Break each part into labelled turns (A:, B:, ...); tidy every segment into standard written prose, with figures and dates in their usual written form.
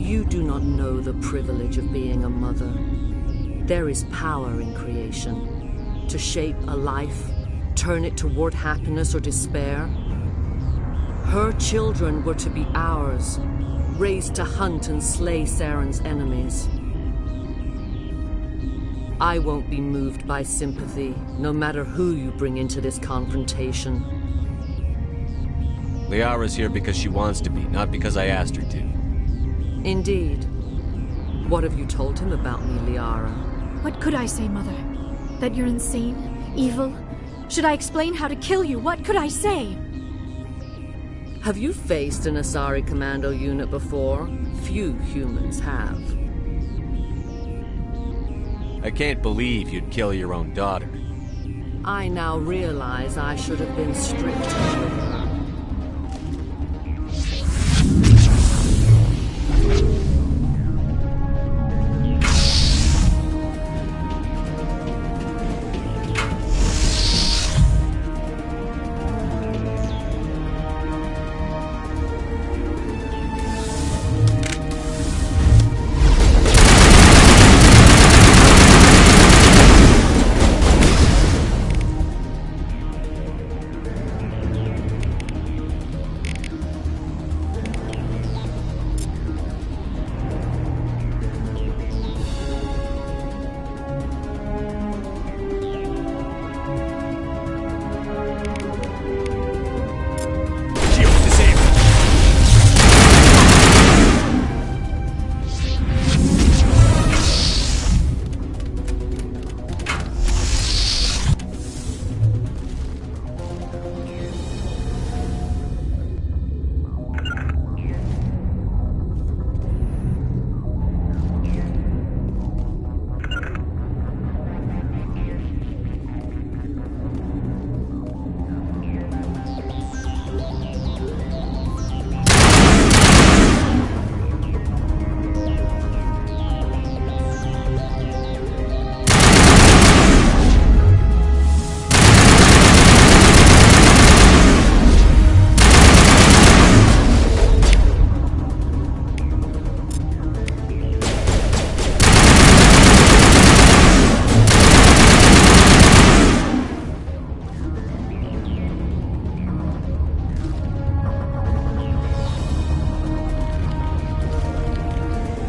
A: You do not know the privilege of being a mother. There is power in creation. To shape a life, turn it toward happiness or despair. Her children were to be ours, raised to hunt and slay Saren's enemies. I won't be moved by sympathy, no matter who you bring into this confrontation.
B: Liara's here because she wants to be, not because I asked her to.
A: Indeed. What have you told him about me, Liara?
C: What could I say, Mother? That you're insane? Evil? Should I explain how to kill you? What could I say?
A: Have you faced an Asari commando unit before? Few humans have.
B: I can't believe you'd kill your own daughter.
A: I now realize I should have been stricter with her.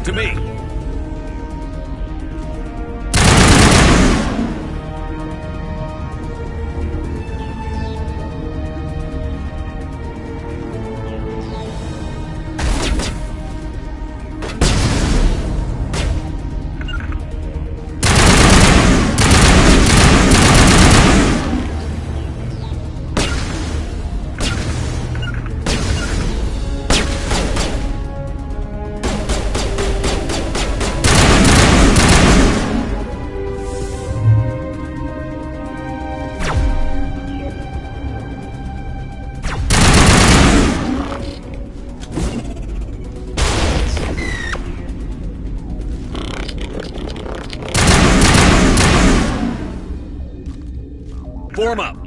B: To me! Form up!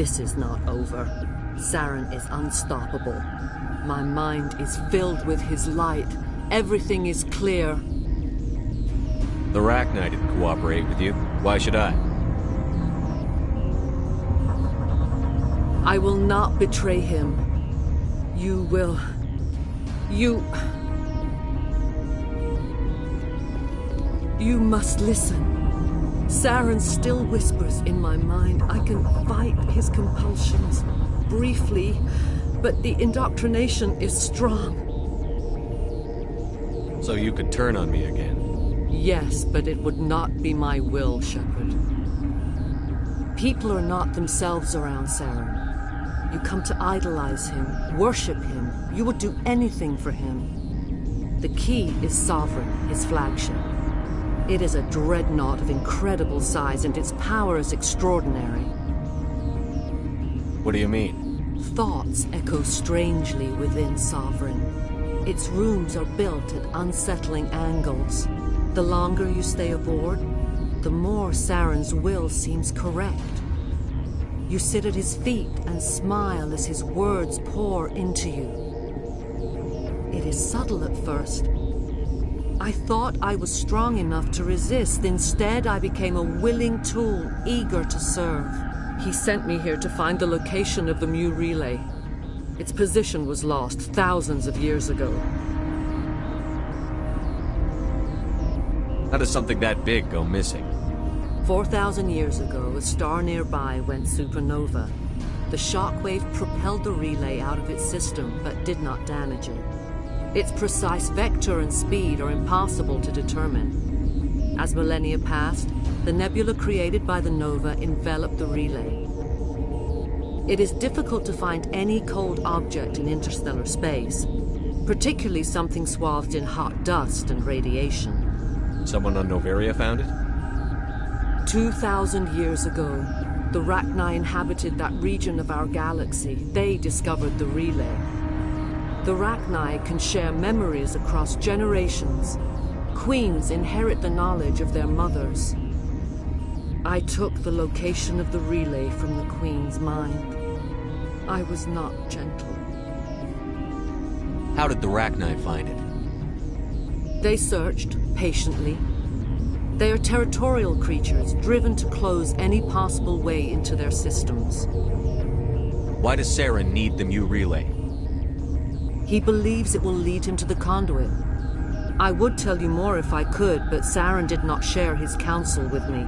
A: This is not over. Saren is unstoppable. My mind is filled with his light. Everything is clear.
B: The Rachni didn't cooperate with you. Why should I?
A: I will not betray him. You will... You must listen. Saren still whispers in my mind. I can fight his compulsions, briefly, but the indoctrination is strong.
B: So you could turn on me again?
A: Yes, but it would not be my will, Shepard. People are not themselves around Saren. You come to idolize him, worship him. You would do anything for him. The key is Sovereign, his flagship. It is a dreadnought of incredible size, and its power is extraordinary.
B: What do you mean?
A: Thoughts echo strangely within Sovereign. Its rooms are built at unsettling angles. The longer you stay aboard, the more Saren's will seems correct. You sit at his feet and smile as his words pour into you. It is subtle at first. I thought I was strong enough to resist. Instead, I became a willing tool, eager to serve. He sent me here to find the location of the Mu relay. Its position was lost thousands of years ago.
B: How does something that big go missing?
A: 4,000 years ago, a star nearby went supernova. The shockwave propelled the relay out of its system, but did not damage it. Its precise vector and speed are impossible to determine. As millennia passed, the nebula created by the nova enveloped the relay. It is difficult to find any cold object in interstellar space, particularly something swathed in hot dust and radiation.
B: Someone on Noveria found it?
A: 2,000 years ago, the Rachni inhabited that region of our galaxy. They discovered the relay. The Rachni can share memories across generations. Queens inherit the knowledge of their mothers. I took the location of the relay from the Queen's mind. I was not gentle.
B: How did the Rachni find it?
A: They searched, patiently. They are territorial creatures, driven to close any possible way into their systems.
B: Why does Saren need the Mu relay?
A: He believes it will lead him to the conduit. I would tell you more if I could, but Saren did not share his counsel with me.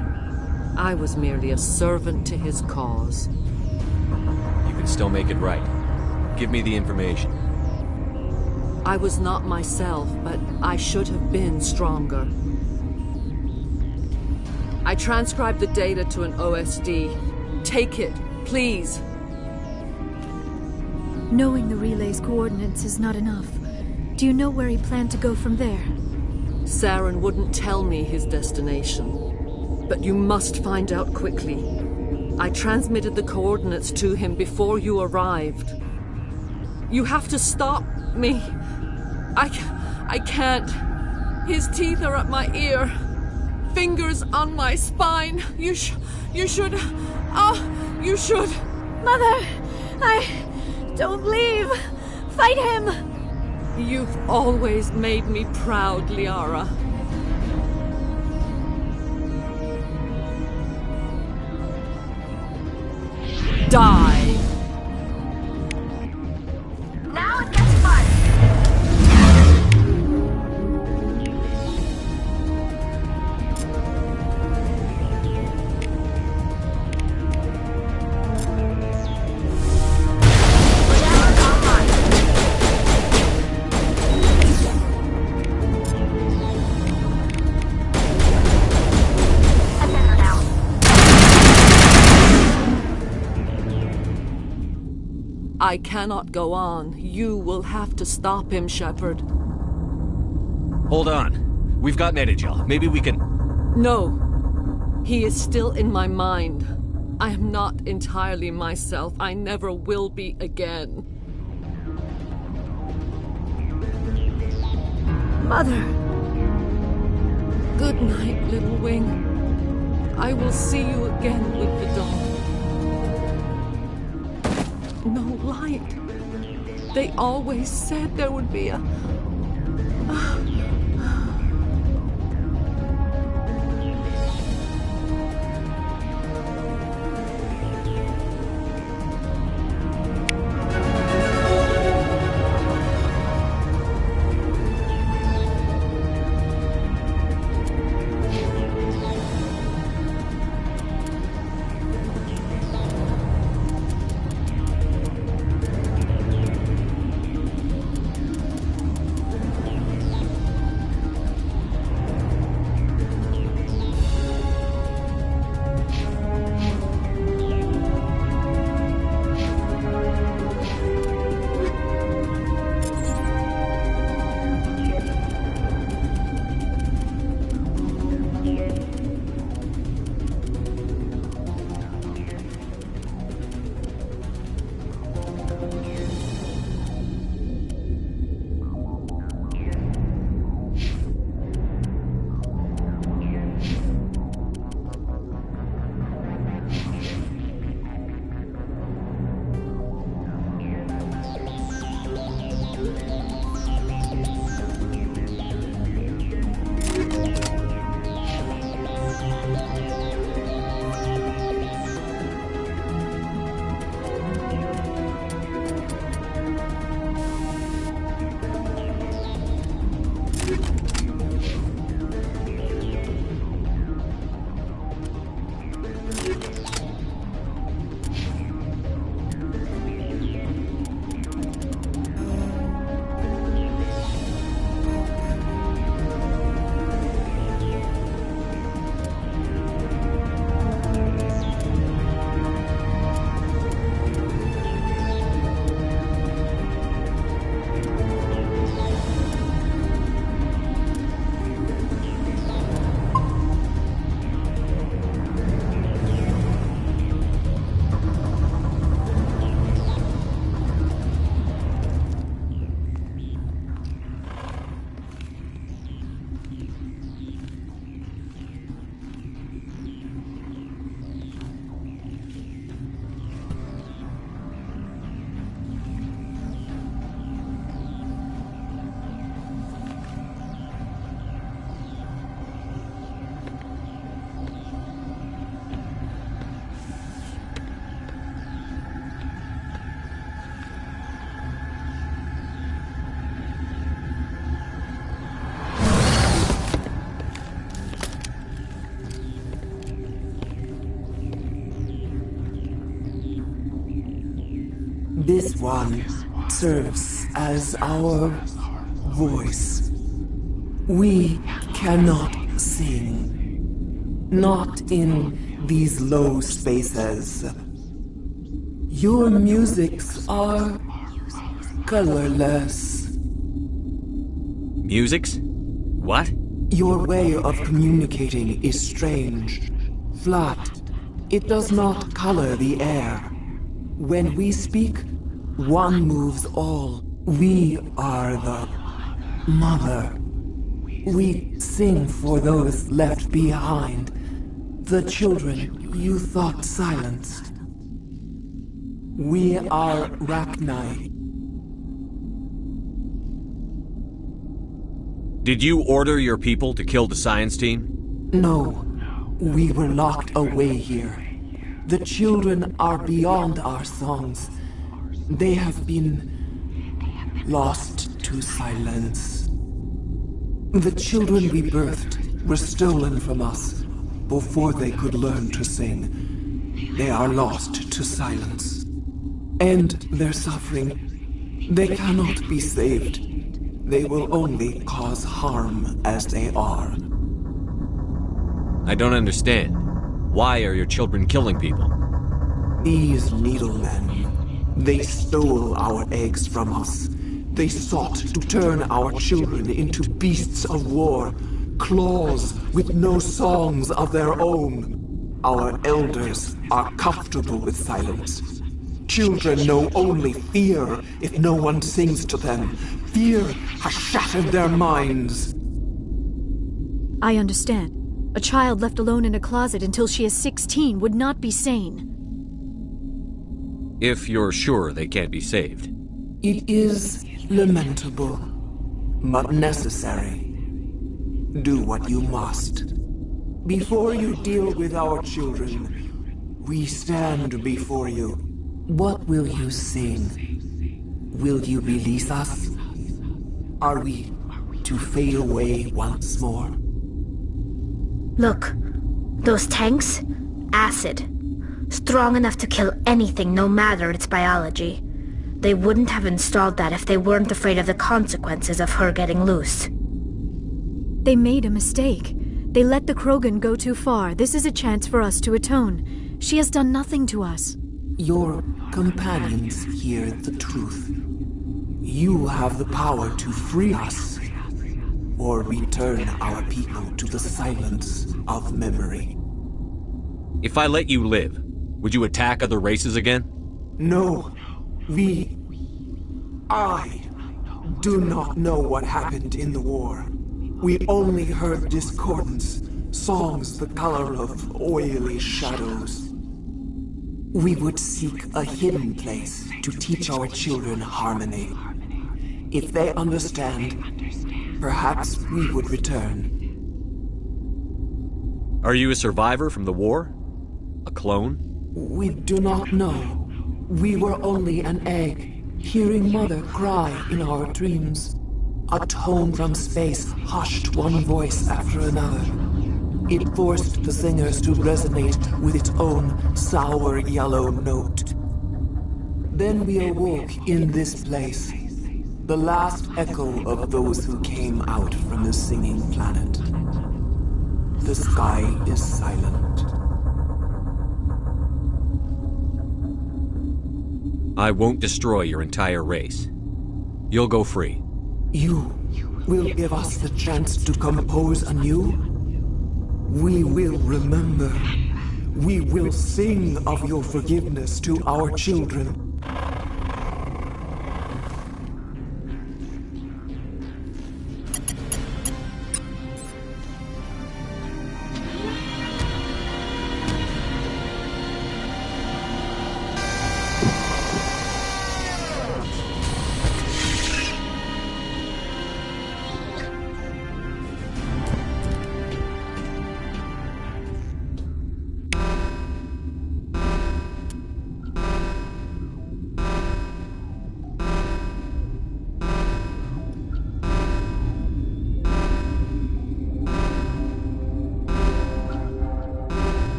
A: I was merely a servant to his cause.
B: You can still make it right. Give me the information.
A: I was not myself, but I should have been stronger. I transcribed the data to an OSD. Take it, please.
C: Knowing the relay's coordinates is not enough. Do you know where he planned to go from there?
A: Saren wouldn't tell me his destination. But you must find out quickly. I transmitted the coordinates to him before you arrived. You have to stop me. I can't. His teeth are at my ear. Fingers on my spine. You should. You should.
C: Mother! Don't leave! Fight him!
A: You've always made me proud, Liara. Die!
D: Now it gets fun!
A: I cannot go on. You will have to stop him, Shepard.
B: Hold on. We've got Netagel. Maybe we can...
A: No. He is still in my mind. I am not entirely myself. I never will be again.
C: Mother!
A: Good night, little wing. I will see you again with the dawn. no light. They always said there would be a...
E: This one serves as our voice. We cannot sing. Not in these low spaces. Your musics are colorless.
B: Musics? What?
E: Your way of communicating is strange. Flat. It does not color the air. When we speak, one moves all. We are the mother. We sing for those left behind. The children you thought silenced. We are Rachni.
B: Did you order your people to kill the science team?
E: No. We were locked away here. The children are beyond our songs. They have been lost to silence. The children we birthed were stolen from us before they could learn to sing. They are lost to silence. And their suffering, they cannot be saved. They will only cause harm as they are.
B: I don't understand. Why are your children killing people?
E: These needlemen, they stole our eggs from us. They sought to turn our children into beasts of war, claws with no songs of their own. Our elders are comfortable with silence. Children know only fear if no one sings to them. Fear has shattered their minds.
C: I understand. A child left alone in a closet until she is 16 would not be sane.
B: If you're sure they can't be saved.
E: It is lamentable, but necessary. Do what you must. Before you deal with our children, we stand before you. What will you sing? Will you release us? Are we to fade away once more?
D: Look, those tanks? Acid. Strong enough to kill anything, no matter its biology. They wouldn't have installed that if they weren't afraid of the consequences of her getting loose.
C: They made a mistake. They let the Krogan go too far. This is a chance for us to atone. She has done nothing to us.
E: Your companions hear the truth. You have the power to free us, or return our people to the silence of memory.
B: If I let you live, would you attack other races again?
E: No, I do not know what happened in the war. We only heard discordance, songs the color of oily shadows. We would seek a hidden place to teach our children harmony. If they understand, perhaps we would return.
B: Are you a survivor from the war? A clone?
E: We do not know. We were only an egg, hearing Mother cry in our dreams. A tone from space hushed one voice after another. It forced the singers to resonate with its own sour yellow note. Then we awoke in this place, the last echo of those who came out from the singing planet. The sky is silent.
B: I won't destroy your entire race. You'll go free.
E: You will give us the chance to compose anew? We will remember. We will sing of your forgiveness to our children.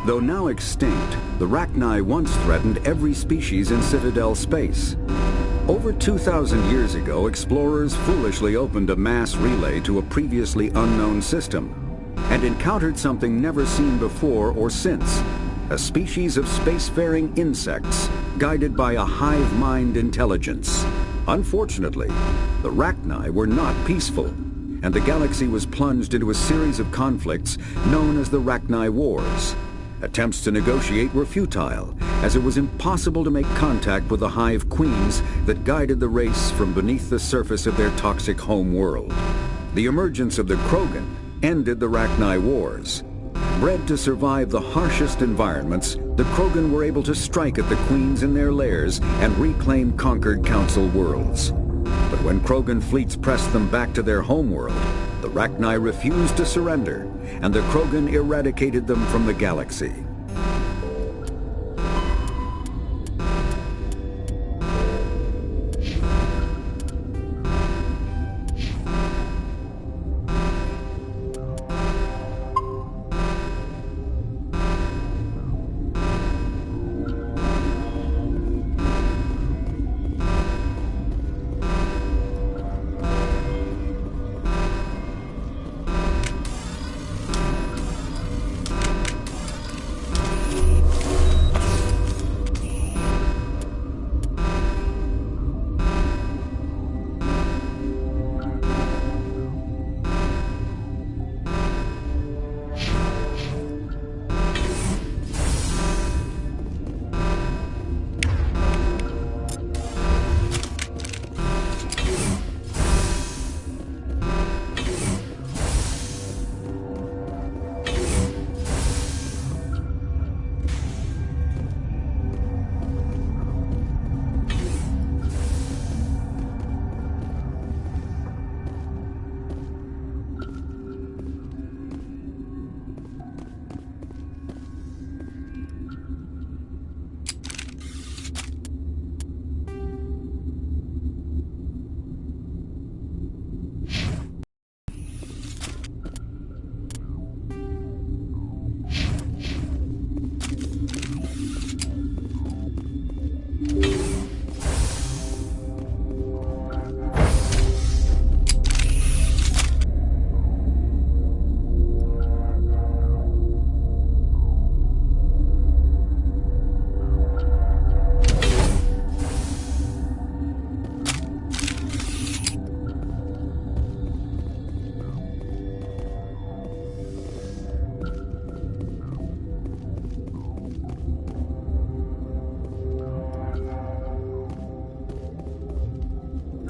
F: Though now extinct, the Rachni once threatened every species in Citadel space. Over 2,000 years ago, explorers foolishly opened a mass relay to a previously unknown system and encountered something never seen before or since, a species of spacefaring insects guided by a hive mind intelligence. Unfortunately, the Rachni were not peaceful, and the galaxy was plunged into a series of conflicts known as the Rachni Wars. Attempts to negotiate were futile, as it was impossible to make contact with the Hive Queens that guided the race from beneath the surface of their toxic home world. The emergence of the Krogan ended the Rachni Wars. Bred to survive the harshest environments, the Krogan were able to strike at the Queens in their lairs and reclaim conquered Council worlds. But when Krogan fleets pressed them back to their homeworld, the Rachni refused to surrender, and the Krogan eradicated them from the galaxy.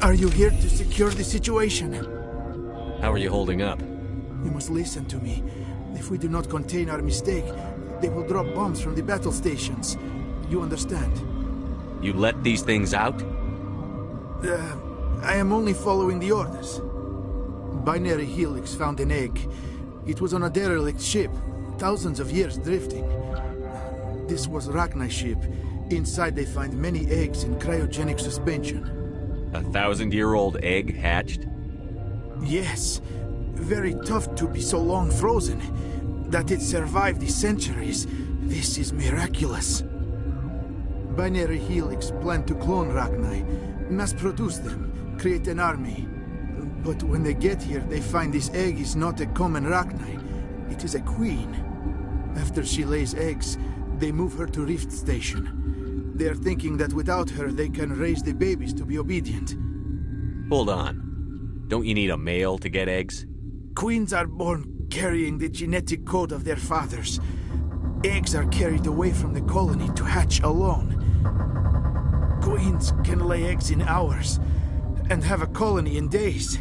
G: Are you here to secure the situation?
B: How are you holding up?
G: You must listen to me. If we do not contain our mistake, they will drop bombs from the battle stations. You understand?
B: You let these things out?
G: I am only following the orders. Binary Helix found an egg. It was on a derelict ship, thousands of years drifting. This was Rachni's ship. Inside they find many eggs in cryogenic suspension.
B: A 1,000-year-old egg hatched?
G: Yes. Very tough to be so long frozen. That it survived the centuries. This is miraculous. Binary Helix planned to clone Rachni, mass-produce them, create an army. But when they get here, they find this egg is not a common Rachni. It is a queen. After she lays eggs, they move her to Rift Station. They are thinking that without her, they can raise the babies to be obedient.
B: Hold on. Don't you need a male to get eggs?
G: Queens are born carrying the genetic code of their fathers. Eggs are carried away from the colony to hatch alone. Queens can lay eggs in hours and have a colony in days.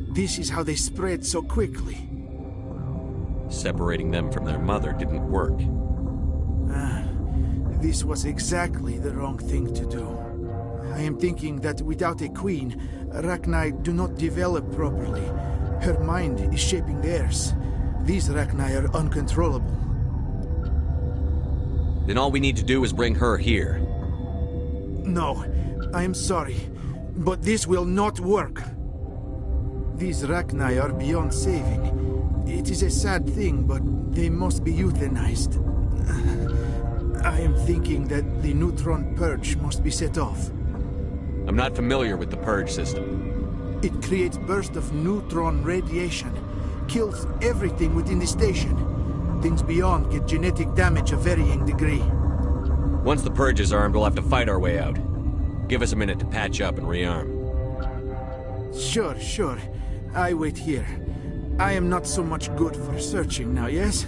G: This is how they spread so quickly.
B: Separating them from their mother didn't work.
G: This was exactly the wrong thing to do. I am thinking that without a queen, Rachni do not develop properly. Her mind is shaping theirs. These Rachni are uncontrollable.
B: Then all we need to do is bring her here.
G: No, I am sorry, but this will not work. These Rachni are beyond saving. It is a sad thing, but they must be euthanized. I am thinking that the neutron purge must be set off.
B: I'm not familiar with the purge system.
G: It creates bursts of neutron radiation, kills everything within the station. Things beyond get genetic damage of varying degree.
B: Once the purge is armed, we'll have to fight our way out. Give us a minute to patch up and rearm.
G: Sure. I wait here. I am not so much good for searching now, yes?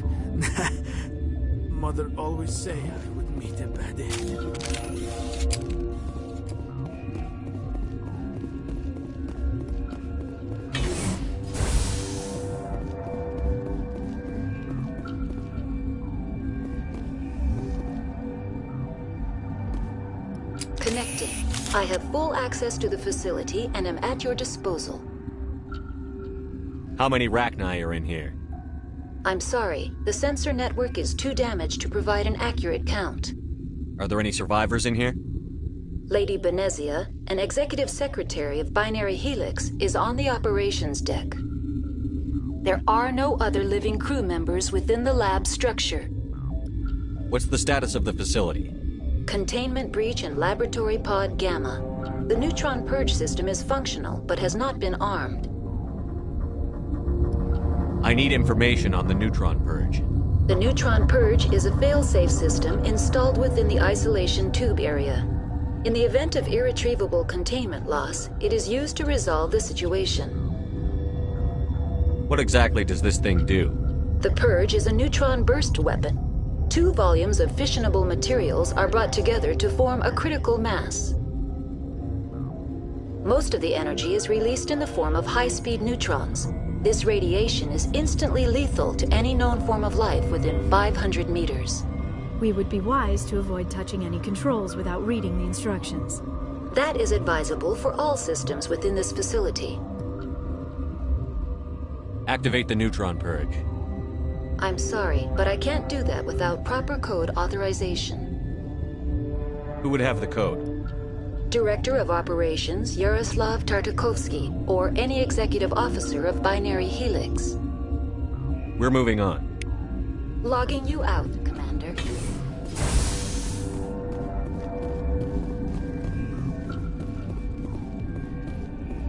G: Mother always say I would meet a bad end.
H: Connecting. I have full access to the facility and am at your disposal.
B: How many Rachni are in here?
H: I'm sorry. The sensor network is too damaged to provide an accurate count.
B: Are there any survivors in here?
H: Lady Benezia, an executive secretary of Binary Helix, is on the operations deck. There are no other living crew members within the lab structure.
B: What's the status of the facility?
H: Containment breach in Laboratory Pod Gamma. The neutron purge system is functional, but has not been armed.
B: I need information on the neutron purge.
H: The neutron purge is a fail-safe system installed within the isolation tube area. In the event of irretrievable containment loss, it is used to resolve the situation.
B: What exactly does this thing do?
H: The purge is a neutron burst weapon. 2 volumes of fissionable materials are brought together to form a critical mass. Most of the energy is released in the form of high-speed neutrons. This radiation is instantly lethal to any known form of life within 500 meters.
C: We would be wise to avoid touching any controls without reading the instructions.
H: That is advisable for all systems within this facility.
B: Activate the neutron purge.
H: I'm sorry, but I can't do that without proper code authorization.
B: Who would have the code?
H: Director of Operations Yaroslav Tartakovsky, or any executive officer of Binary Helix.
B: We're moving on.
H: Logging you out, Commander.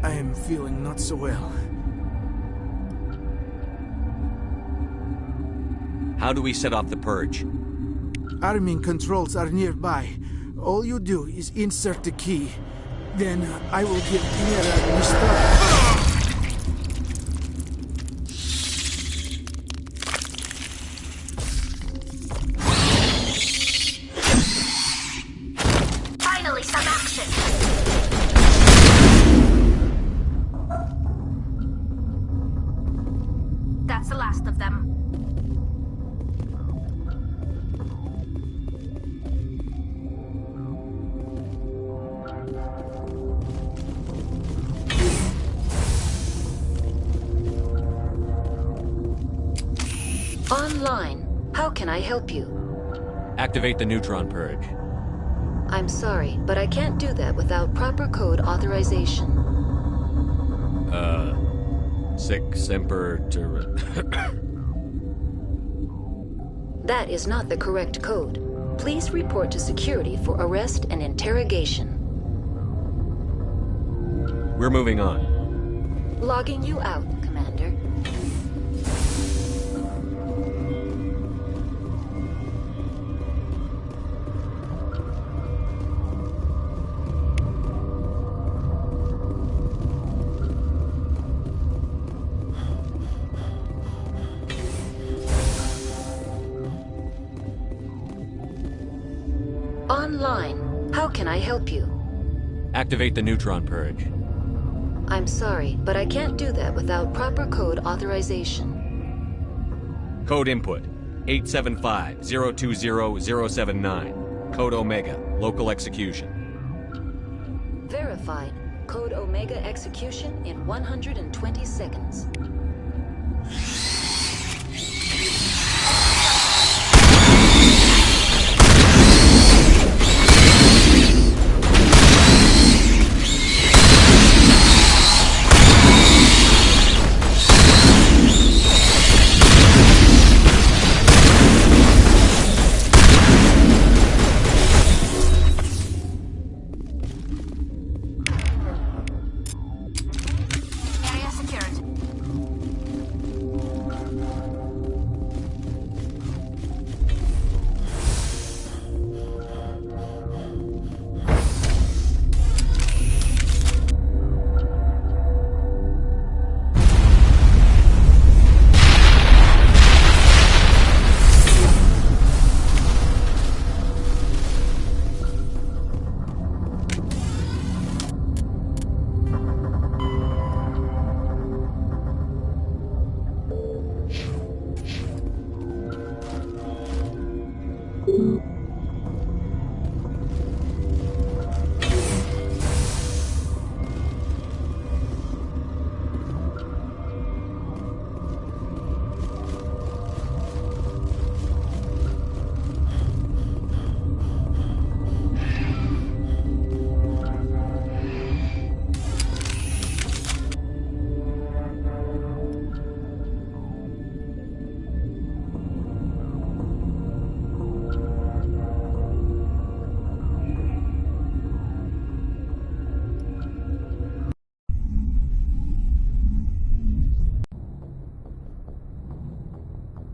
G: I am feeling not so well.
B: How do we set off the purge?
G: Arming controls are nearby. All you do is insert the key. Then I will give Mira the start.
D: Finally, some action! That's the last of them.
H: Online. How can I help you?
B: Activate the neutron purge.
H: I'm sorry, but I can't do that without proper code authorization.
B: Sic semper
H: That is not the correct code. Please report to security for arrest and interrogation.
B: We're moving on.
H: Logging you out, Commander. Online. How can I help you?
B: Activate the neutron purge.
H: I'm sorry, but I can't do that without proper code authorization.
B: Code input 875-020-079. Code Omega. Local execution.
H: Verified. Code Omega execution in 120 seconds.
D: Area secured.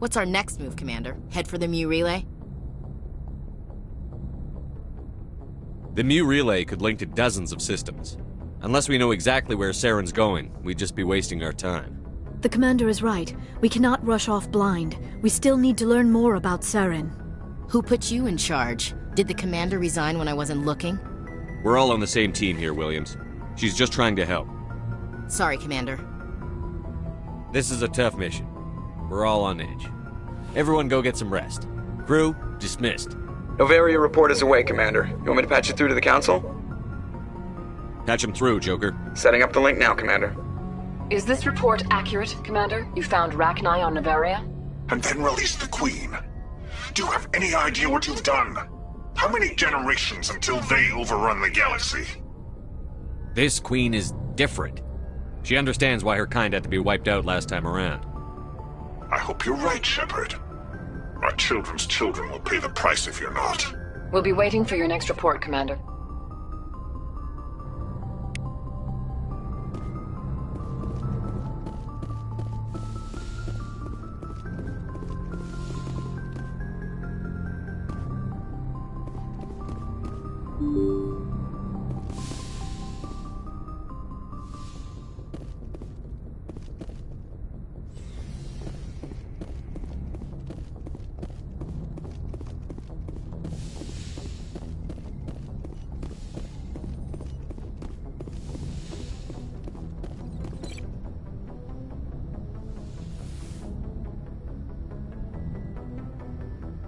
I: What's our next move, Commander? Head for the Mu relay?
B: The Mu relay could link to dozens of systems. Unless we know exactly where Saren's going, we'd just be wasting our time.
C: The Commander is right. We cannot rush off blind. We still need to learn more about Saren.
I: Who put you in charge? Did the Commander resign when I wasn't looking?
B: We're all on the same team here, Williams. She's just trying to help.
I: Sorry, Commander.
B: This is a tough mission. We're all on edge. Everyone go get some rest. Crew, dismissed.
J: Novaria report is away, Commander. You want me to patch it through to the Council?
B: Patch him through, Joker.
J: Setting up the link now, Commander.
K: Is this report accurate, Commander? You found Rachni on Novaria?
L: And then released the Queen. Do you have any idea what you've done? How many generations until they overrun the galaxy?
B: This Queen is different. She understands why her kind had to be wiped out last time around.
L: I hope you're right, Shepard. Our children's children will pay the price if you're not.
K: We'll be waiting for your next report, Commander.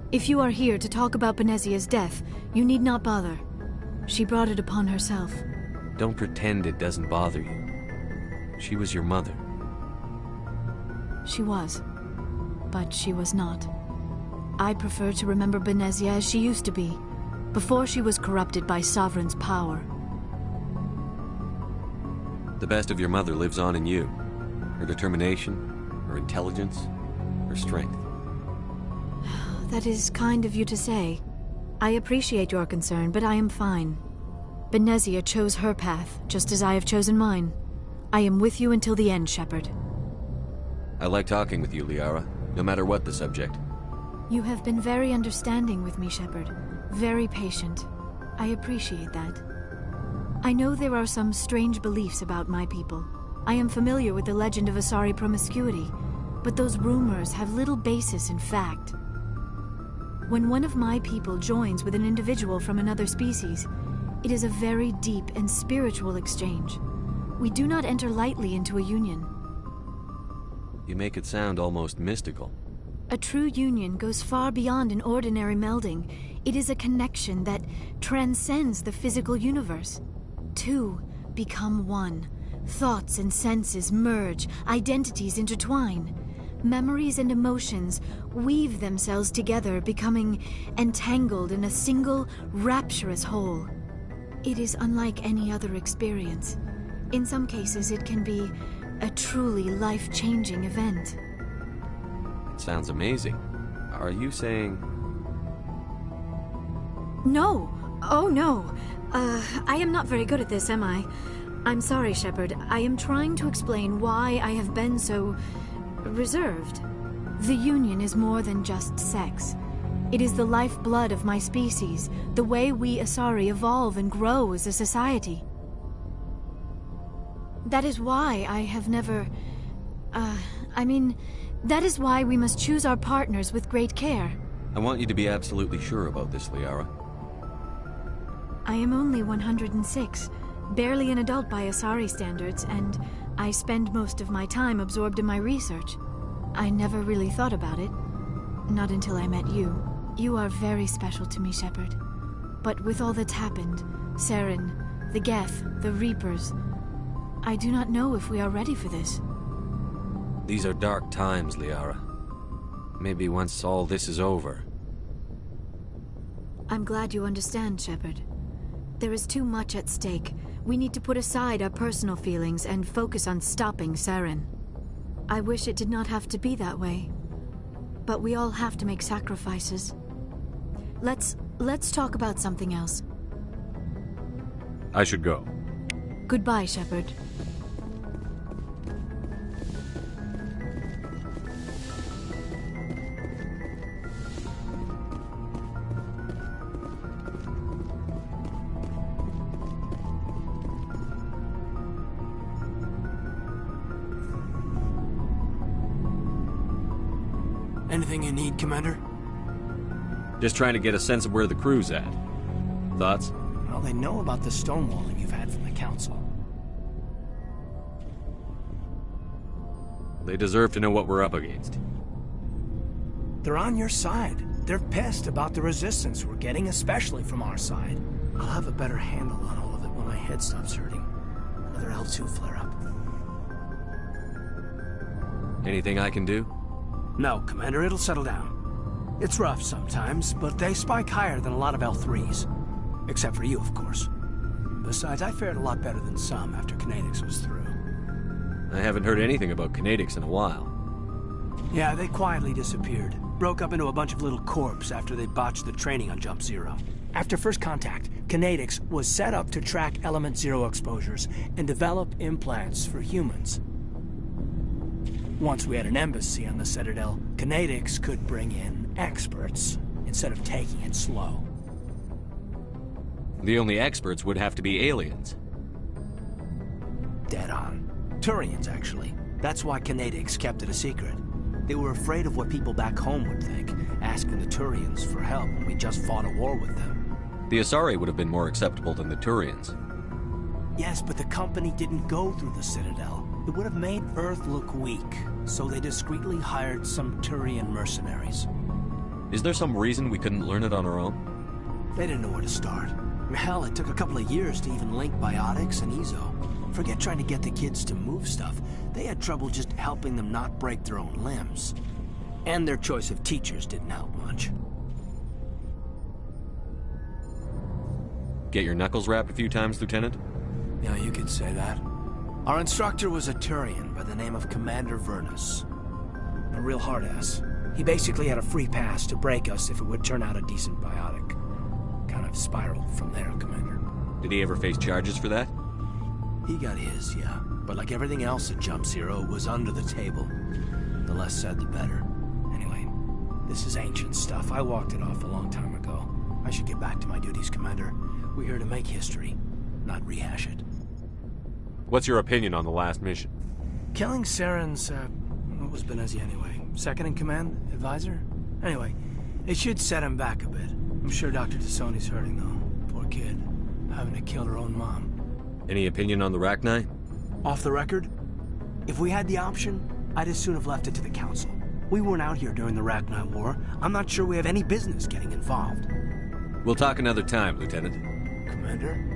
C: If you are here to talk about Benezia's death, you need not bother. She brought it upon herself.
B: Don't pretend it doesn't bother you. She was your mother.
C: She was. But she was not. I prefer to remember Benezia as she used to be, before she was corrupted by Sovereign's power.
B: The best of your mother lives on in you. Her determination, her intelligence, her strength.
C: That is kind of you to say. I appreciate your concern, but I am fine. Benezia chose her path, just as I have chosen mine. I am with you until the end, Shepard.
B: I like talking with you, Liara, no matter what the subject.
C: You have been very understanding with me, Shepard. Very patient. I appreciate that. I know there are some strange beliefs about my people. I am familiar with the legend of Asari promiscuity, but those rumors have little basis in fact. When one of my people joins with an individual from another species, it is a very deep and spiritual exchange. We do not enter lightly into a union.
B: You make it sound almost mystical.
C: A true union goes far beyond an ordinary melding. It is a connection that transcends the physical universe. Two become one. Thoughts and senses merge, identities intertwine. Memories and emotions weave themselves together, becoming entangled in a single, rapturous whole. It is unlike any other experience. In some cases, it can be a truly life-changing event.
B: It sounds amazing. Are you saying...
C: No! Oh, no! I am not very good at this, am I? I'm sorry, Shepard. I am trying to explain why I have been so... reserved. The Union is more than just sex. It is the lifeblood of my species, the way we Asari evolve and grow as a society. That is why I have never... that is why we must choose our partners with great care.
B: I want you to be absolutely sure about this, Liara.
C: I am only 106, barely an adult by Asari standards, and I spend most of my time absorbed in my research. I never really thought about it. Not until I met you. You are very special to me, Shepard. But with all that's happened, Saren, the Geth, the Reapers, I do not know if we are ready for this.
B: These are dark times, Liara. Maybe once all this is over...
C: I'm glad you understand, Shepard. There is too much at stake. We need to put aside our personal feelings and focus on stopping Saren. I wish it did not have to be that way. But we all have to make sacrifices. Let's talk about something else.
B: I should go.
C: Goodbye, Shepard.
M: Anything you need, Commander?
B: Just trying to get a sense of where the crew's at. Thoughts?
M: Well, they know about the stonewalling you've had from the Council.
B: They deserve to know what we're up against.
M: They're on your side. They're pissed about the resistance we're getting, especially from our side. I'll have a better handle on all of it when my head stops hurting. Another L2 flare-up.
B: Anything I can do?
M: No, Commander, it'll settle down. It's rough sometimes, but they spike higher than a lot of L3s. Except for you, of course. Besides, I fared a lot better than some after Kinetics was through.
B: I haven't heard anything about Kinetics in a while.
M: Yeah, they quietly disappeared. Broke up into a bunch of little corps after they botched the training on Jump Zero. After first contact, Kinetics was set up to track Element Zero exposures and develop implants for humans. Once we had an embassy on the Citadel, Kinetics could bring in experts instead of taking it slow.
B: The only experts would have to be aliens.
M: Dead on. Turians, actually. That's why Kinetics kept it a secret. They were afraid of what people back home would think, asking the Turians for help when we just fought a war with them.
B: The Asari would have been more acceptable than the Turians.
M: Yes, but the company didn't go through the Citadel. It would have made Earth look weak, so they discreetly hired some Turian mercenaries.
B: Is there some reason we couldn't learn it on our own?
M: They didn't know where to start. Hell, it took a couple of years to even link biotics and Ezo. Forget trying to get the kids to move stuff. They had trouble just helping them not break their own limbs. And their choice of teachers didn't help much.
B: Get your knuckles rapped a few times, Lieutenant?
M: Yeah, you could say that. Our instructor was a Turian by the name of Commander Vernus. A real hard-ass. He basically had a free pass to break us if it would turn out a decent biotic. Kind of spiraled from there, Commander.
B: Did he ever face charges for that?
M: He got his, yeah. But like everything else at Jump Zero, it was under the table. The less said, the better. Anyway, this is ancient stuff. I walked it off a long time ago. I should get back to my duties, Commander. We're here to make history, not rehash it.
B: What's your opinion on the last mission?
M: Killing Saren's, what was Benezia anyway? Second in command? Advisor? Anyway, it should set him back a bit. I'm sure Dr. Tassoni's hurting, though. Poor kid. Having to kill her own mom.
B: Any opinion on the Rachni?
M: Off the record? If we had the option, I'd as soon have left it to the Council. We weren't out here during the Rachni War. I'm not sure we have any business getting involved.
B: We'll talk another time, Lieutenant.
M: Commander?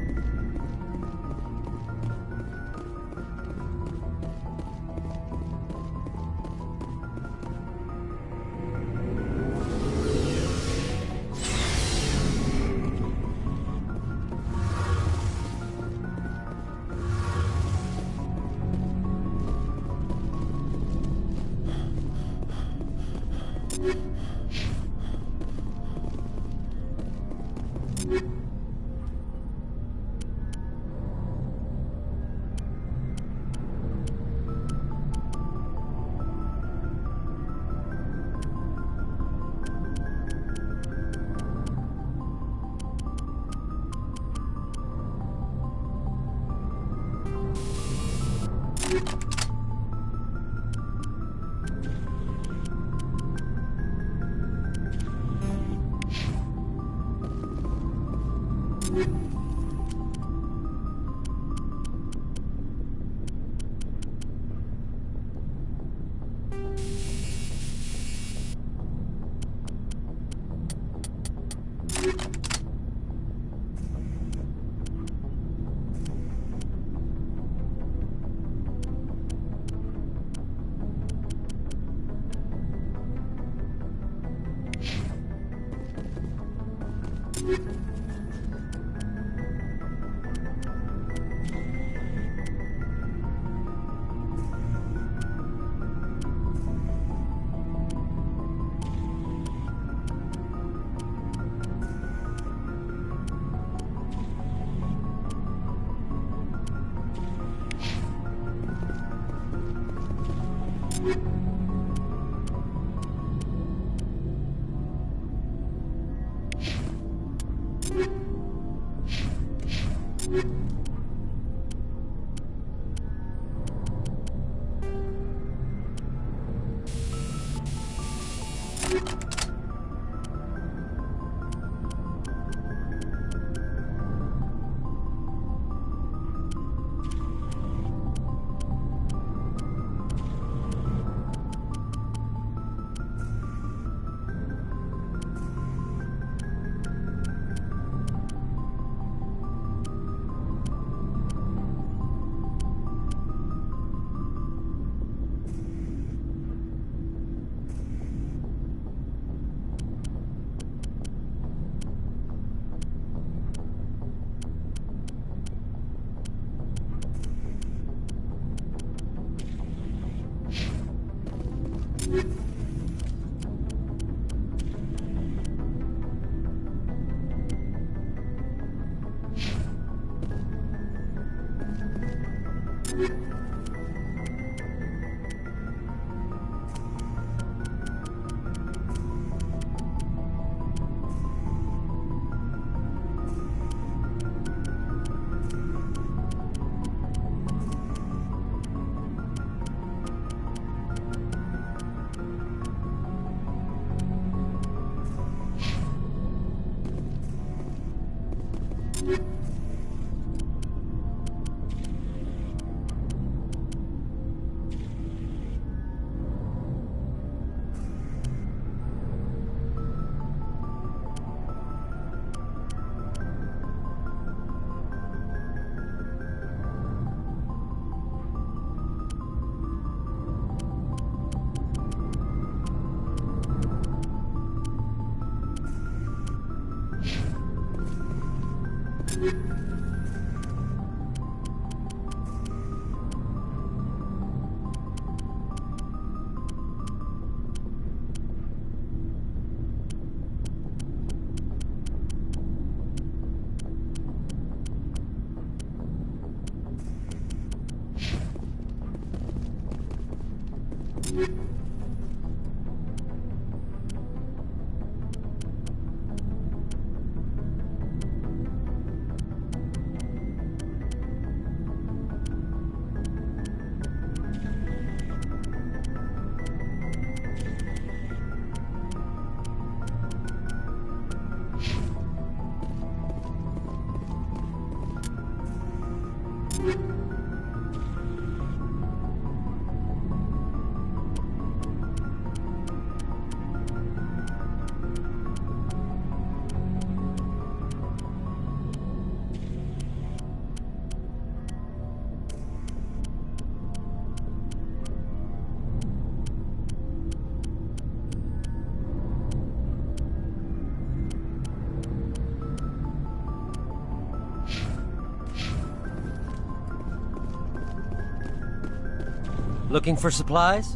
N: Looking for supplies?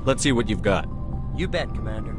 B: Let's see what you've got.
N: You bet, Commander.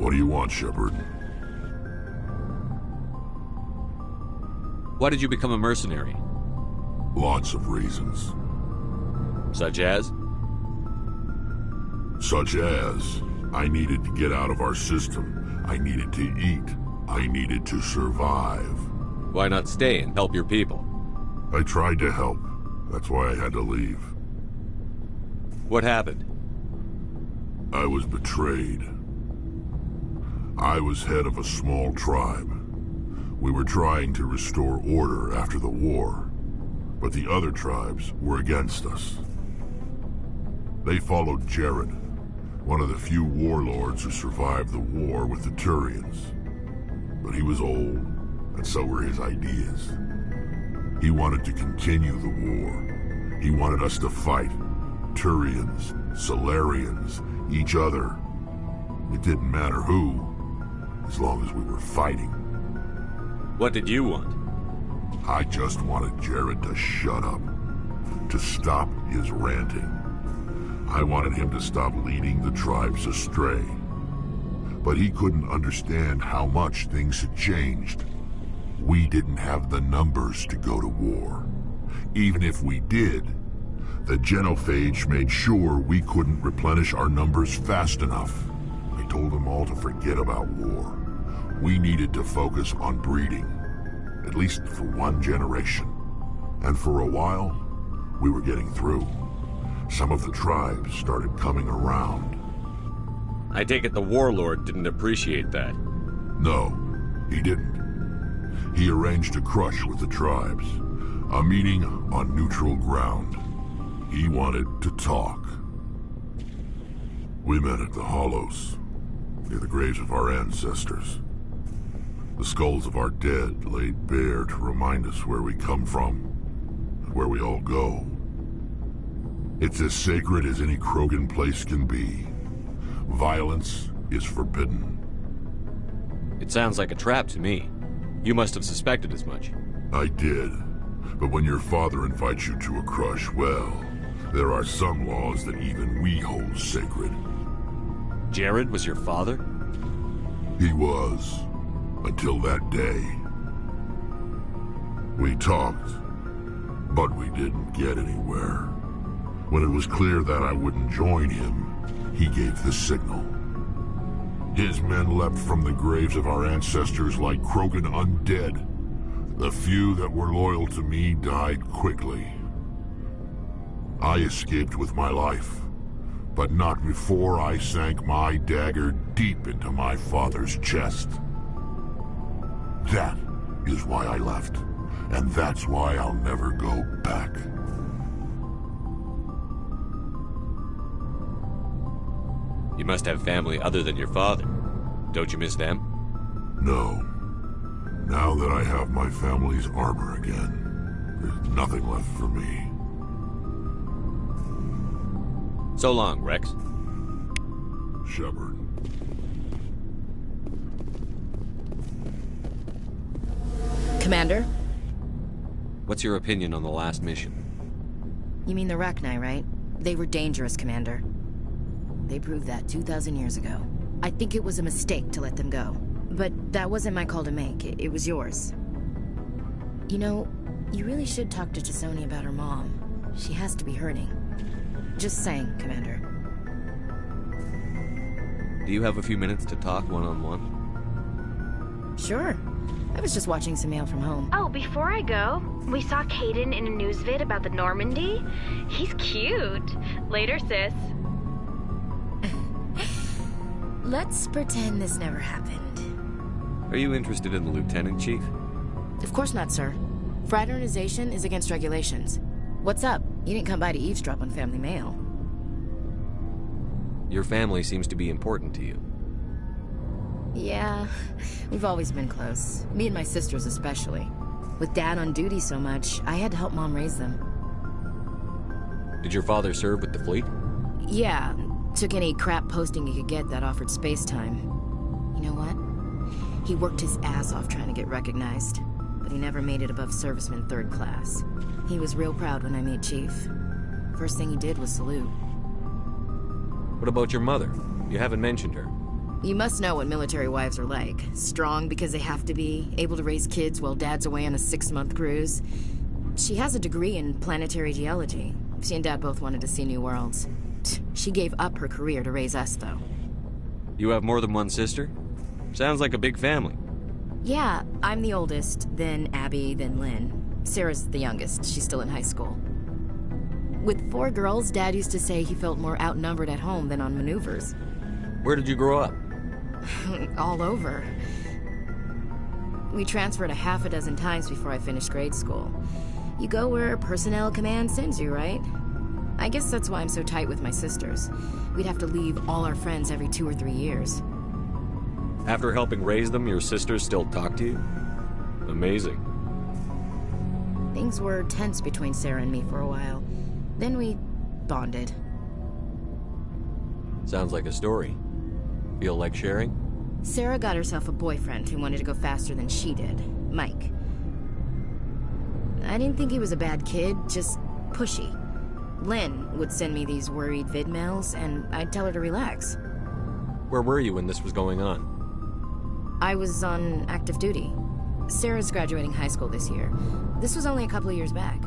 O: What do you want, Shepard?
B: Why did you become a mercenary?
O: Lots of reasons.
B: Such as?
O: Such as, I needed to get out of our system. I needed to eat. I needed to survive.
B: Why not stay and help your people?
O: I tried to help. That's why I had to leave.
B: What happened?
O: I was betrayed. I was head of a small tribe. We were trying to restore order after the war, but the other tribes were against us. They followed Jared, one of the few warlords who survived the war with the Turians. But he was old, and so were his ideas. He wanted to continue the war. He wanted us to fight. Turians, Solarians, each other. It didn't matter who, as long as we were fighting.
B: What did you want?
O: I just wanted Jared to shut up, to stop his ranting. I wanted him to stop leading the tribes astray. But he couldn't understand how much things had changed. We didn't have the numbers to go to war. Even if we did, the genophage made sure we couldn't replenish our numbers fast enough. I told them all to forget about war. We needed to focus on breeding, at least for one generation. And for a while, we were getting through. Some of the tribes started coming around.
B: I take it the warlord didn't appreciate that.
O: No, he didn't. He arranged a crush with the tribes, a meeting on neutral ground. He wanted to talk. We met at the Hollows, near the graves of our ancestors. The skulls of our dead laid bare to remind us where we come from, and where we all go. It's as sacred as any Krogan place can be. Violence is forbidden.
B: It sounds like a trap to me. You must have suspected as much.
O: I did. But when your father invites you to a crush, well, there are some laws that even we hold sacred.
B: Jared was your father?
O: He was. Until that day. We talked, but we didn't get anywhere. When it was clear that I wouldn't join him, he gave the signal. His men leapt from the graves of our ancestors like Krogan undead. The few that were loyal to me died quickly. I escaped with my life, but not before I sank my dagger deep into my father's chest. That is why I left, and that's why I'll never go back.
B: You must have family other than your father. Don't you miss them?
O: No. Now that I have my family's armor again, there's nothing left for me.
B: So long, Rex.
O: Shepard.
I: Commander?
B: What's your opinion on the last mission?
I: You mean the Rachni, right? They were dangerous, Commander. They proved that 2,000 years ago. I think it was a mistake to let them go. But that wasn't my call to make. It was yours. You know, you really should talk to Chisoni about her mom. She has to be hurting. Just saying, Commander.
B: Do you have a few minutes to talk one-on-one?
I: Sure. I was just watching some mail from home.
D: Oh, before I go, we saw Caden in a news vid about the Normandy. He's cute. Later, sis.
I: Let's pretend this never happened.
B: Are you interested in the Lieutenant Chief?
I: Of course not, sir. Fraternization is against regulations. What's up? You didn't come by to eavesdrop on family mail.
B: Your family seems to be important to you.
I: Yeah, we've always been close. Me and my sisters especially. With Dad on duty so much, I had to help Mom raise them.
B: Did your father serve with the fleet?
I: Yeah, took any crap posting he could get that offered space time. You know what? He worked his ass off trying to get recognized, but he never made it above serviceman 3rd class. He was real proud when I made Chief. First thing he did was salute.
B: What about your mother? You haven't mentioned her.
I: You must know what military wives are like. Strong because they have to be, able to raise kids while dad's away on a 6-month cruise. She has a degree in planetary geology. She and Dad both wanted to see new worlds. She gave up her career to raise us, though.
B: You have more than one sister? Sounds like a big family.
I: Yeah, I'm the oldest, then Abby, then Lynn. Sarah's the youngest. She's still in high school. With 4 girls, Dad used to say he felt more outnumbered at home than on maneuvers.
B: Where did you grow up?
I: All over. We transferred a half a dozen times before I finished grade school. You go where personnel command sends you, right? I guess that's why I'm so tight with my sisters. We'd have to leave all our friends every 2 or 3 years.
B: After helping raise them, your sisters still talk to you? Amazing.
I: Things were tense between Sarah and me for a while. Then we bonded.
B: Sounds like a story. Feel like sharing?
I: Sarah got herself a boyfriend who wanted to go faster than she did, Mike. I didn't think he was a bad kid, just pushy. Lynn would send me these worried vidmails, and I'd tell her to relax.
B: Where were you when this was going on?
I: I was on active duty. Sarah's graduating high school this year. This was only a couple of years back.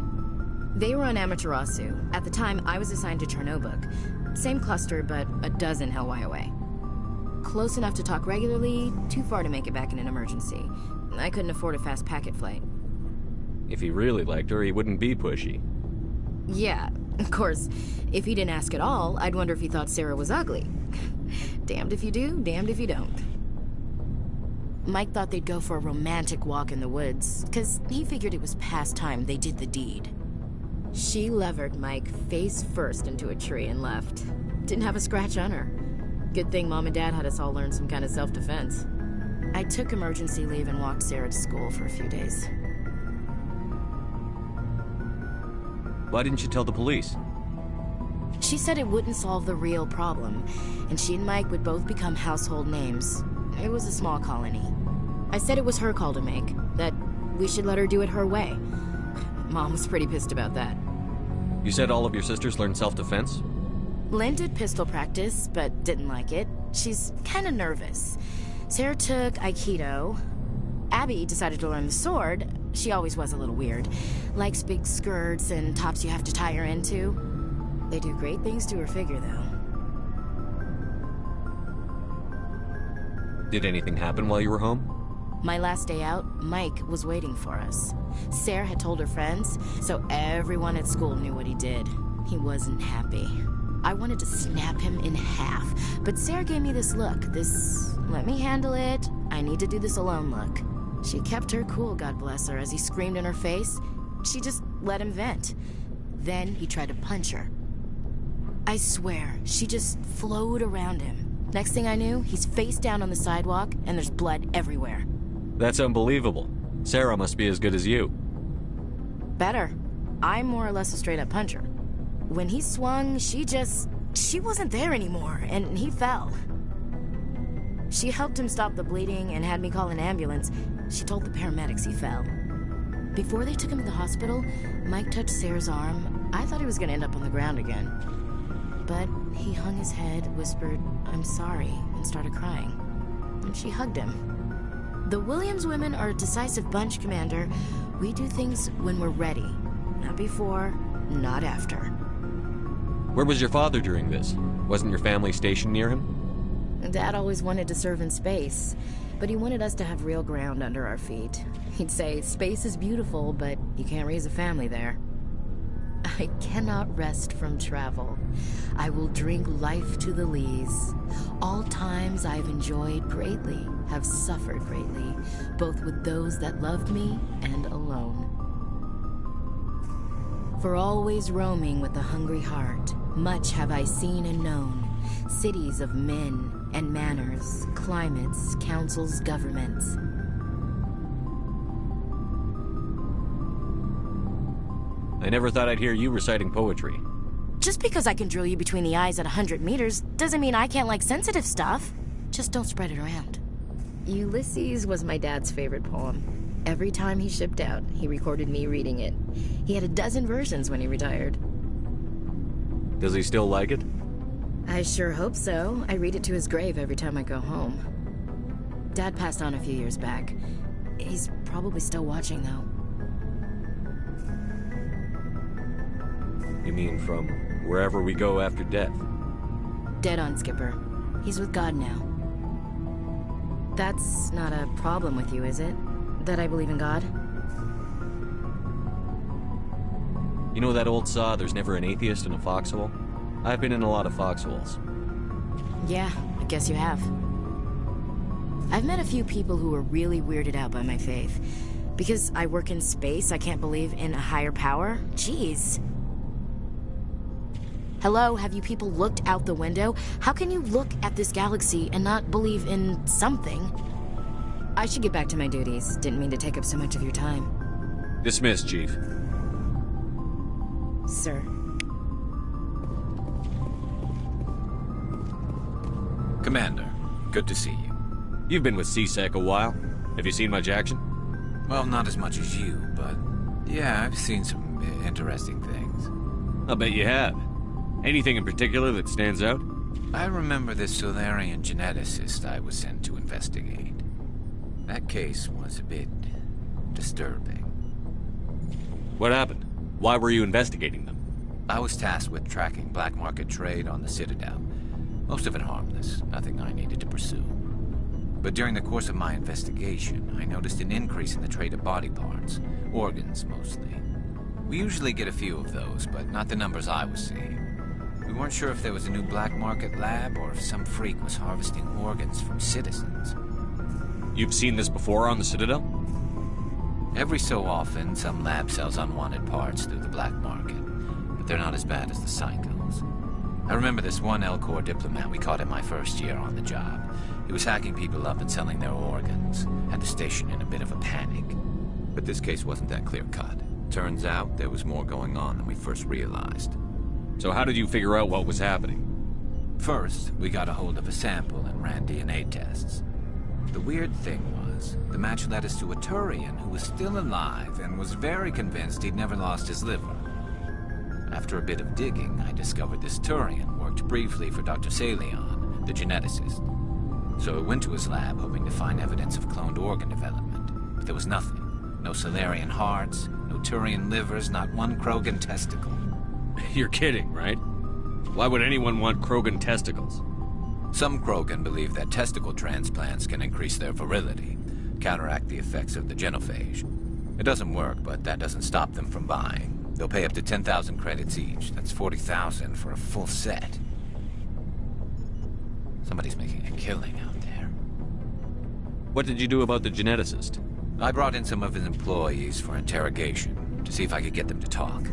I: They were on Amaterasu. At the time, I was assigned to Chernobog. Same cluster, but a dozen Hellwire away. Close enough to talk regularly, too far to make it back in an emergency. I couldn't afford a fast packet flight.
B: If he really liked her, he wouldn't be pushy.
I: Yeah, of course. If he didn't ask at all, I'd wonder if he thought Sarah was ugly. Damned if you do, damned if you don't. Mike thought they'd go for a romantic walk in the woods, because he figured it was past time they did the deed. She levered Mike face first into a tree and left. Didn't have a scratch on her. Good thing Mom and Dad had us all learn some kind of self-defense. I took emergency leave and walked Sarah to school for a few days.
B: Why didn't you tell the police?
I: She said it wouldn't solve the real problem, and she and Mike would both become household names. It was a small colony. I said it was her call to make, that we should let her do it her way. Mom was pretty pissed about that.
B: You said all of your sisters learned self-defense?
I: Lynn did pistol practice, but didn't like it. She's kind of nervous. Sarah took Aikido. Abby decided to learn the sword. She always was a little weird. Likes big skirts and tops you have to tie her into. They do great things to her figure, though.
B: Did anything happen while you were home?
I: My last day out, Mike was waiting for us. Sarah had told her friends, so everyone at school knew what he did. He wasn't happy. I wanted to snap him in half, but Sarah gave me this look, this let me handle it, I need to do this alone look. She kept her cool, God bless her, as he screamed in her face. She just let him vent. Then he tried to punch her. I swear, she just flowed around him. Next thing I knew, he's face down on the sidewalk, and there's blood everywhere.
B: That's unbelievable. Sarah must be as good as you.
I: Better. I'm more or less a straight-up puncher. When he swung, she wasn't there anymore, and he fell. She helped him stop the bleeding and had me call an ambulance. She told the paramedics he fell. Before they took him to the hospital, Mike touched Sarah's arm. I thought he was gonna end up on the ground again. But he hung his head, whispered, "I'm sorry," and started crying. And she hugged him. The Williams women are a decisive bunch, Commander. We do things when we're ready. Not before, not after.
B: Where was your father during this? Wasn't your family stationed near him?
I: Dad always wanted to serve in space, but he wanted us to have real ground under our feet. He'd say, space is beautiful, but you can't raise a family there. I cannot rest from travel. I will drink life to the lees. All times I've enjoyed greatly, have suffered greatly, both with those that loved me and alone. For always roaming with a hungry heart, much have I seen and known, cities of men and manners, climates, councils, governments.
B: I never thought I'd hear you reciting poetry.
I: Just because I can drill you between the eyes at 100 meters doesn't mean I can't like sensitive stuff. Just don't spread it around. Ulysses was my dad's favorite poem. Every time he shipped out, he recorded me reading it. He had a dozen versions when he retired.
B: Does he still like it?
I: I sure hope so. I read it to his grave every time I go home. Dad passed on a few years back. He's probably still watching, though.
B: You mean from wherever we go after death?
I: Dead on, Skipper. He's with God now. That's not a problem with you, is it? That I believe in God?
B: You know that old saw, there's never an atheist in a foxhole? I've been in a lot of foxholes.
I: Yeah, I guess you have. I've met a few people who were really weirded out by my faith. Because I work in space, I can't believe in a higher power? Jeez. Hello, have you people looked out the window? How can you look at this galaxy and not believe in something? I should get back to my duties. Didn't mean to take up so much of your time.
B: Dismissed, Chief.
I: Sir.
P: Commander, good to see you.
B: You've been with CSEC a while. Have you seen much action?
P: Well, not as much as you, but yeah, I've seen some interesting things.
B: I'll bet you have. Anything in particular that stands out?
P: I remember this Solarian geneticist I was sent to investigate. That case was a bit disturbing.
B: What happened? Why were you investigating them?
P: I was tasked with tracking black market trade on the Citadel. Most of it harmless, nothing I needed to pursue. But during the course of my investigation, I noticed an increase in the trade of body parts, organs mostly. We usually get a few of those, but not the numbers I was seeing. We weren't sure if there was a new black market lab or if some freak was harvesting organs from citizens.
B: You've seen this before on the Citadel?
P: Every so often, some lab sells unwanted parts through the black market, but they're not as bad as the psychos. I remember this one L-Corps diplomat we caught in my first year on the job. He was hacking people up and selling their organs, had the station in a bit of a panic. But this case wasn't that clear-cut. Turns out there was more going on than we first realized.
B: So how did you figure out what was happening?
P: First, we got a hold of a sample and ran DNA tests. The weird thing was, the match led us to a Turian who was still alive and was very convinced he'd never lost his liver. After a bit of digging, I discovered this Turian worked briefly for Dr. Salion, the geneticist. So I went to his lab hoping to find evidence of cloned organ development, but there was nothing. No Solarian hearts, no Turian livers, not one Krogan testicle.
B: You're kidding, right? Why would anyone want Krogan testicles?
P: Some Krogan believe that testicle transplants can increase their virility, counteract the effects of the genophage. It doesn't work, but that doesn't stop them from buying. They'll pay up to 10,000 credits each. That's 40,000 for a full set. Somebody's making a killing out there.
B: What did you do about the geneticist?
P: I brought in some of his employees for interrogation, to see if I could get them to talk.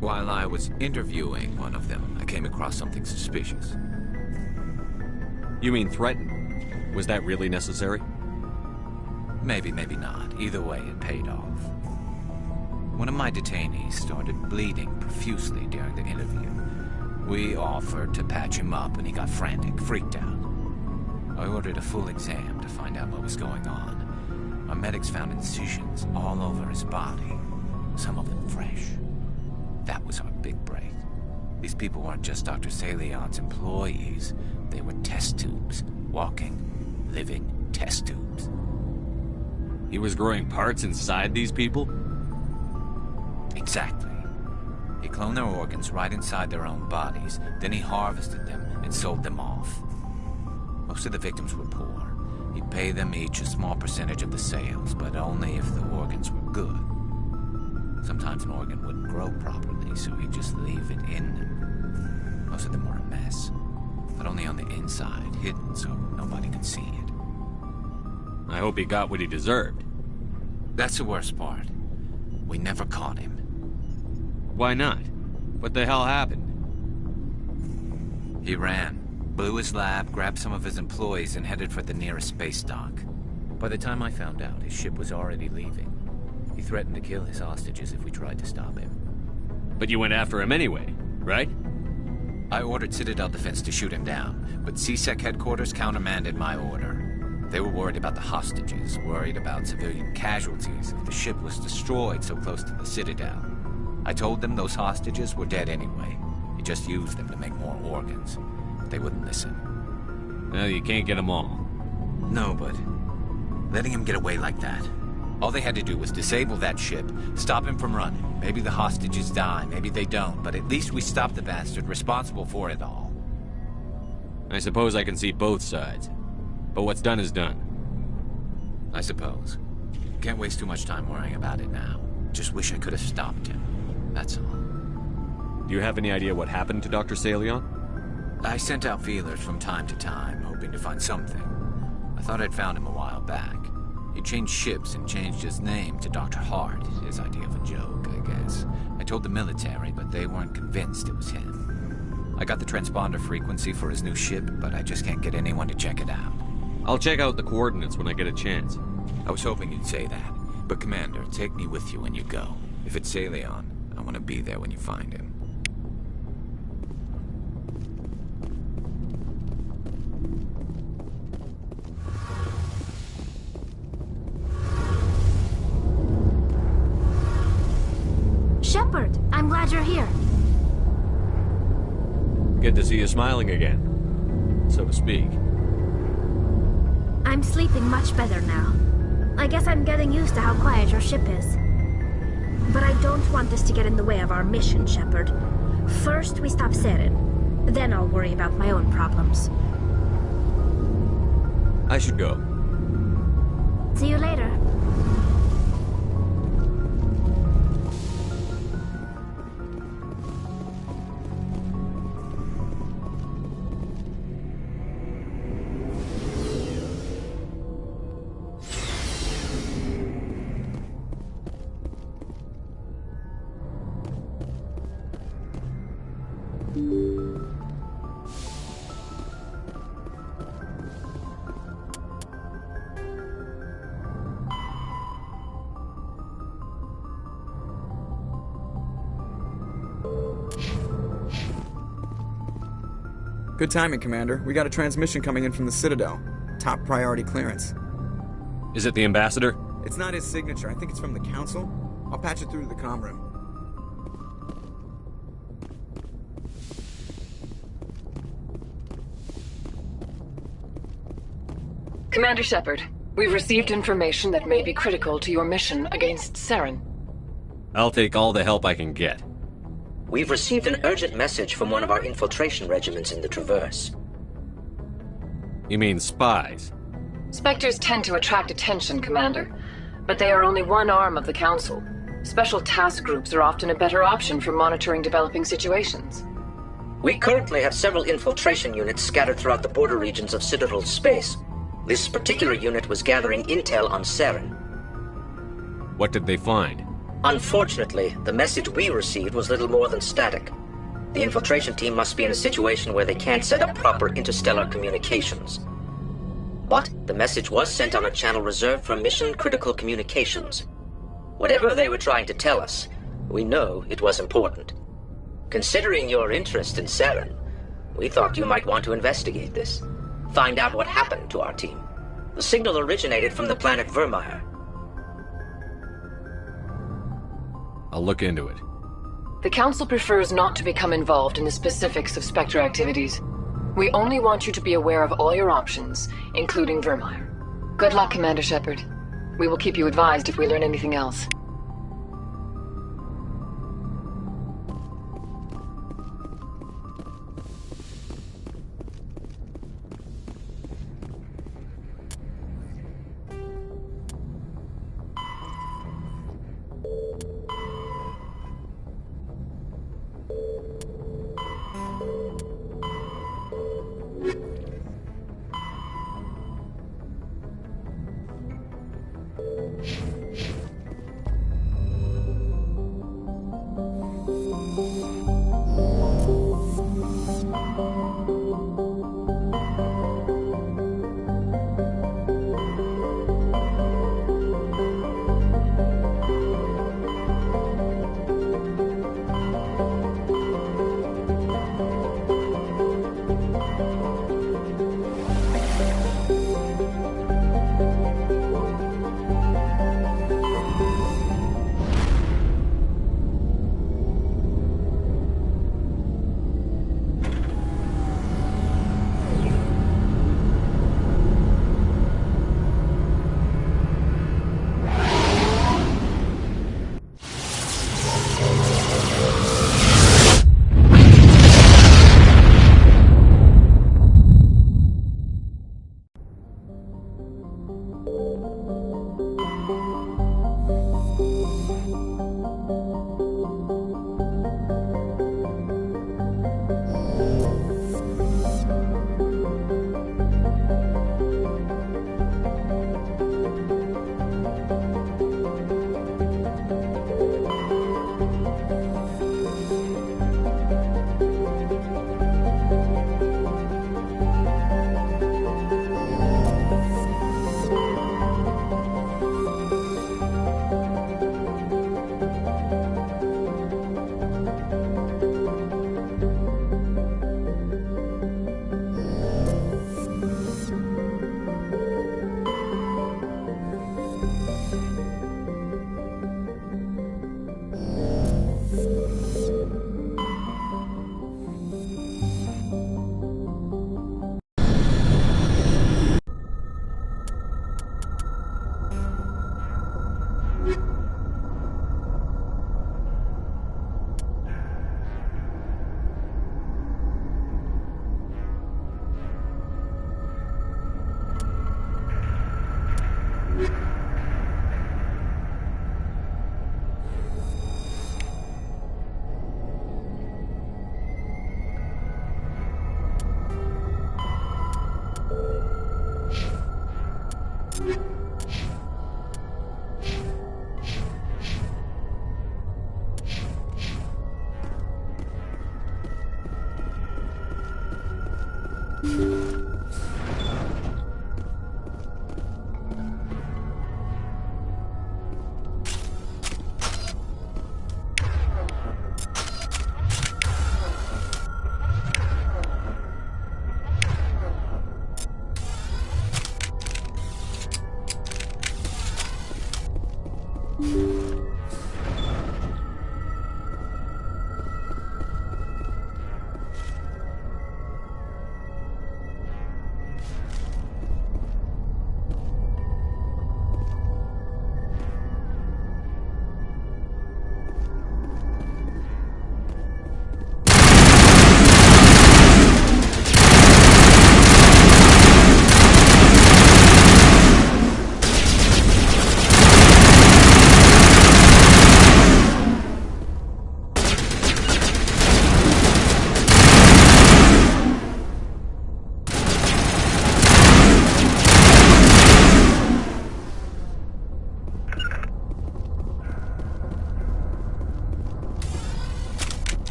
P: While I was interviewing one of them, I came across something suspicious.
B: You mean threaten? Was that really necessary?
P: Maybe, maybe not. Either way, it paid off. One of my detainees started bleeding profusely during the interview. We offered to patch him up and he got frantic, freaked out. I ordered a full exam to find out what was going on. Our medics found incisions all over his body, some of them fresh. That was our big break. These people weren't just Dr. Salion's employees. They were test tubes. Walking, living test tubes.
B: He was growing parts inside these people?
P: Exactly. He cloned their organs right inside their own bodies. Then he harvested them and sold them off. Most of the victims were poor. He'd pay them each a small percentage of the sales, but only if the organs were good. Sometimes an organ wouldn't grow properly, so he'd just leave it in them. Most of them were a mess, but only on the inside, hidden so nobody could see it.
B: I hope he got what he deserved.
P: That's the worst part. We never caught him.
B: Why not? What the hell happened?
P: He ran, blew his lab, grabbed some of his employees, and headed for the nearest space dock. By the time I found out, his ship was already leaving. He threatened to kill his hostages if we tried to stop him.
B: But you went after him anyway, right?
P: I ordered Citadel Defense to shoot him down, but CSEC headquarters countermanded my order. They were worried about the hostages, worried about civilian casualties if the ship was destroyed so close to the Citadel. I told them those hostages were dead anyway. He just used them to make more organs. but they wouldn't listen.
B: Well, you can't get them all.
P: No, but letting him get away like that. All they had to do was disable that ship, stop him from running. Maybe the hostages die, maybe they don't, but at least we stopped the bastard responsible for it all.
B: I suppose I can see both sides. But what's done is done.
P: I suppose. Can't waste too much time worrying about it now. Just wish I could have stopped him. That's all.
B: Do you have any idea what happened to Dr. Salion?
P: I sent out feelers from time to time, hoping to find something. I thought I'd found him a while back. He changed ships and changed his name to Dr. Hart, his idea of a joke, I guess. I told the military, but they weren't convinced it was him. I got the transponder frequency for his new ship, but I just can't get anyone to check it out.
B: I'll check out the coordinates when I get a chance.
P: I was hoping you'd say that. But Commander, take me with you when you go. If it's Salion, I want to be there when you find him.
D: Shepard, I'm glad you're here.
B: Good to see you smiling again, so to speak.
D: I'm sleeping much better now. I guess I'm getting used to how quiet your ship is. But I don't want this to get in the way of our mission, Shepard. First, we stop Saren. Then I'll worry about my own problems.
B: I should go.
D: See you later.
J: Good timing, Commander. We got a transmission coming in from the Citadel. Top priority clearance.
B: Is it the Ambassador?
J: It's not his signature. I think it's from the Council. I'll patch it through to the comm room.
K: Commander Shepard, we've received information that may be critical to your mission against Saren.
B: I'll take all the help I can get.
Q: We've received an urgent message from one of our infiltration regiments in the Traverse.
B: You mean spies?
K: Spectres tend to attract attention, Commander, but they are only one arm of the Council. Special task groups are often a better option for monitoring developing situations.
Q: We currently have several infiltration units scattered throughout the border regions of Citadel space. This particular unit was gathering intel on Saren.
B: What did they find?
Q: Unfortunately, the message we received was little more than static. The infiltration team must be in a situation where they can't set up proper interstellar communications. But the message was sent on a channel reserved for mission-critical communications. Whatever they were trying to tell us, we know it was important. Considering your interest in Saren, we thought you might want to investigate this. Find out what happened to our team. The signal originated from the planet Vermeer.
B: I'll look into it.
K: The Council prefers not to become involved in the specifics of Spectre activities. We only want you to be aware of all your options, including Vermeer. Good luck, Commander Shepard. We will keep you advised if we learn anything else.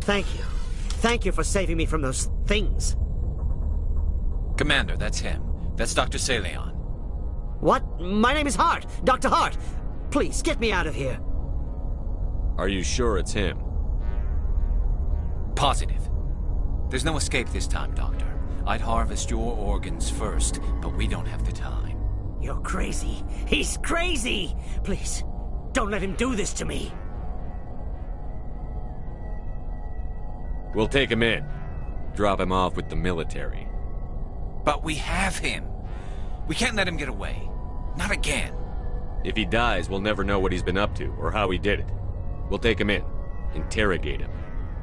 R: Thank you. Thank you for saving me from those things.
P: Commander, that's him. That's Dr. Saleon.
R: What? My name is Hart. Dr. Hart. Please, get me out of here.
B: Are you sure it's him?
P: Positive. There's no escape this time, Doctor. I'd harvest your organs first, but we don't have the time.
R: You're crazy. He's crazy! Please, don't let him do this to me.
B: We'll take him in. Drop him off with the military.
P: But we have him. We can't let him get away. Not again.
B: If he dies, we'll never know what he's been up to or how he did it. We'll take him in, interrogate him,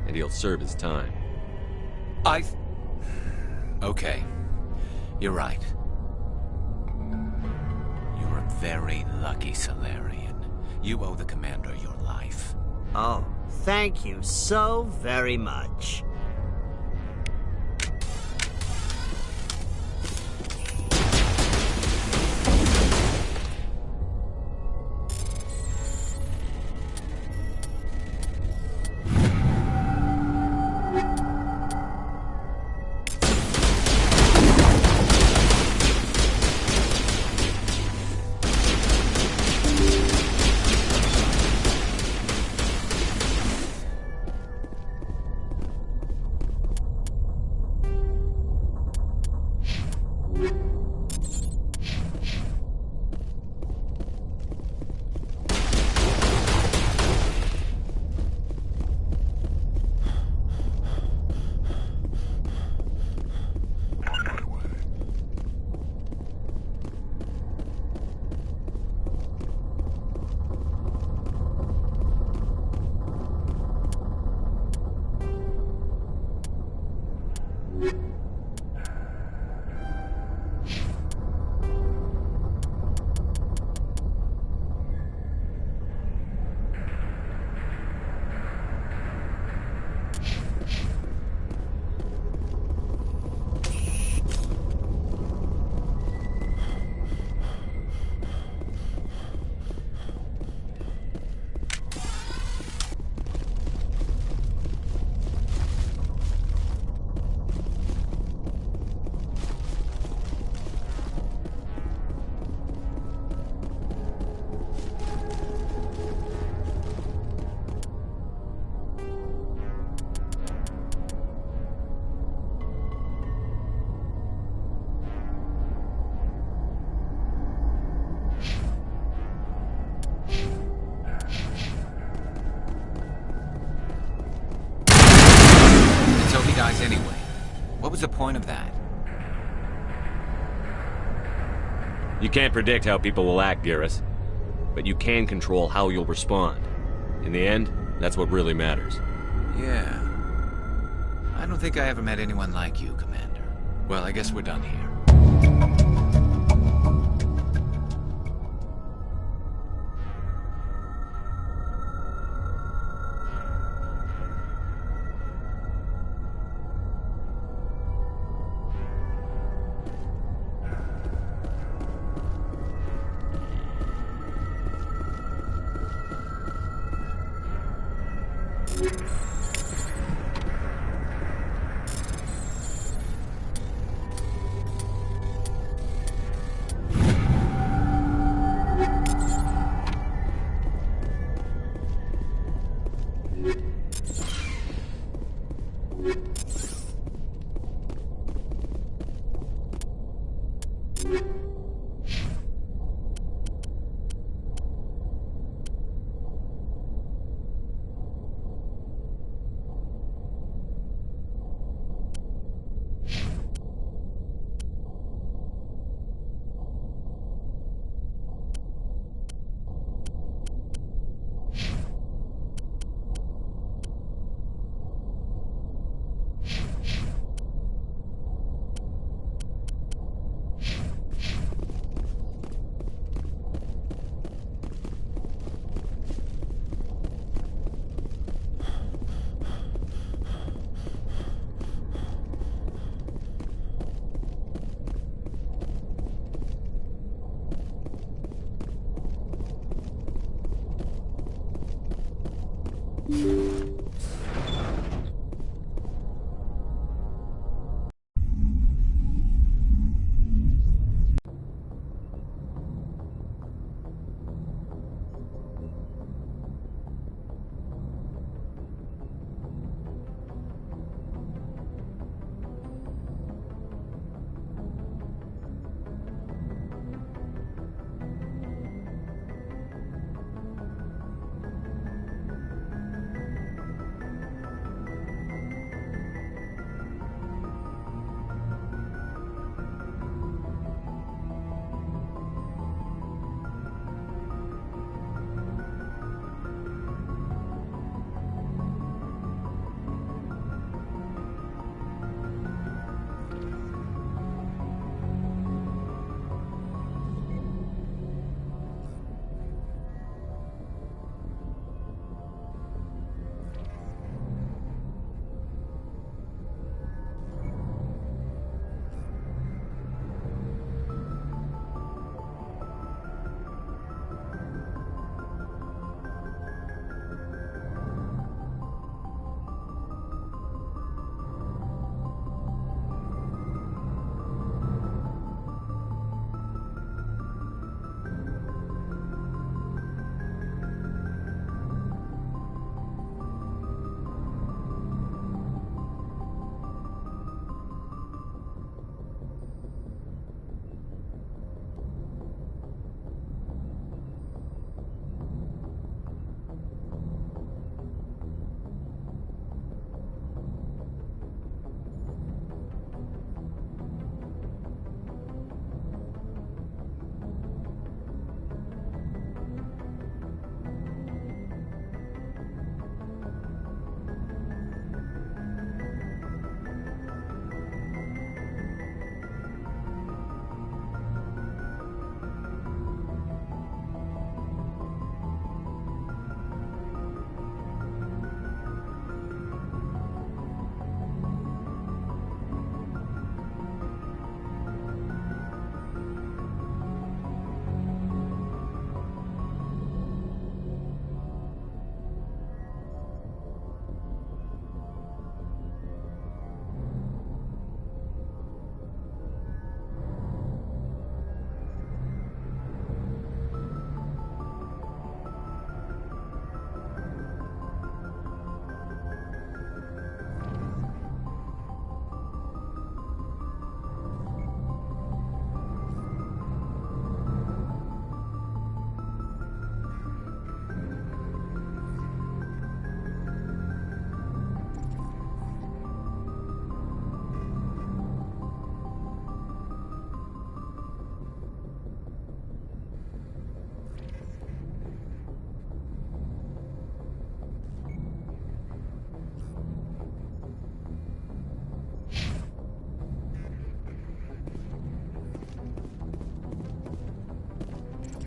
B: and he'll serve his time.
P: Okay. You're right. You're a very lucky Salarian. You owe the Commander your life.
R: Oh, thank you so very much.
P: Dies anyway. What was the point of that?
B: You can't predict how people will act, Garrus. But you can control how you'll respond. In the end, that's what really matters.
P: Yeah. I don't think I ever met anyone like you, Commander. Well, I guess we're done here.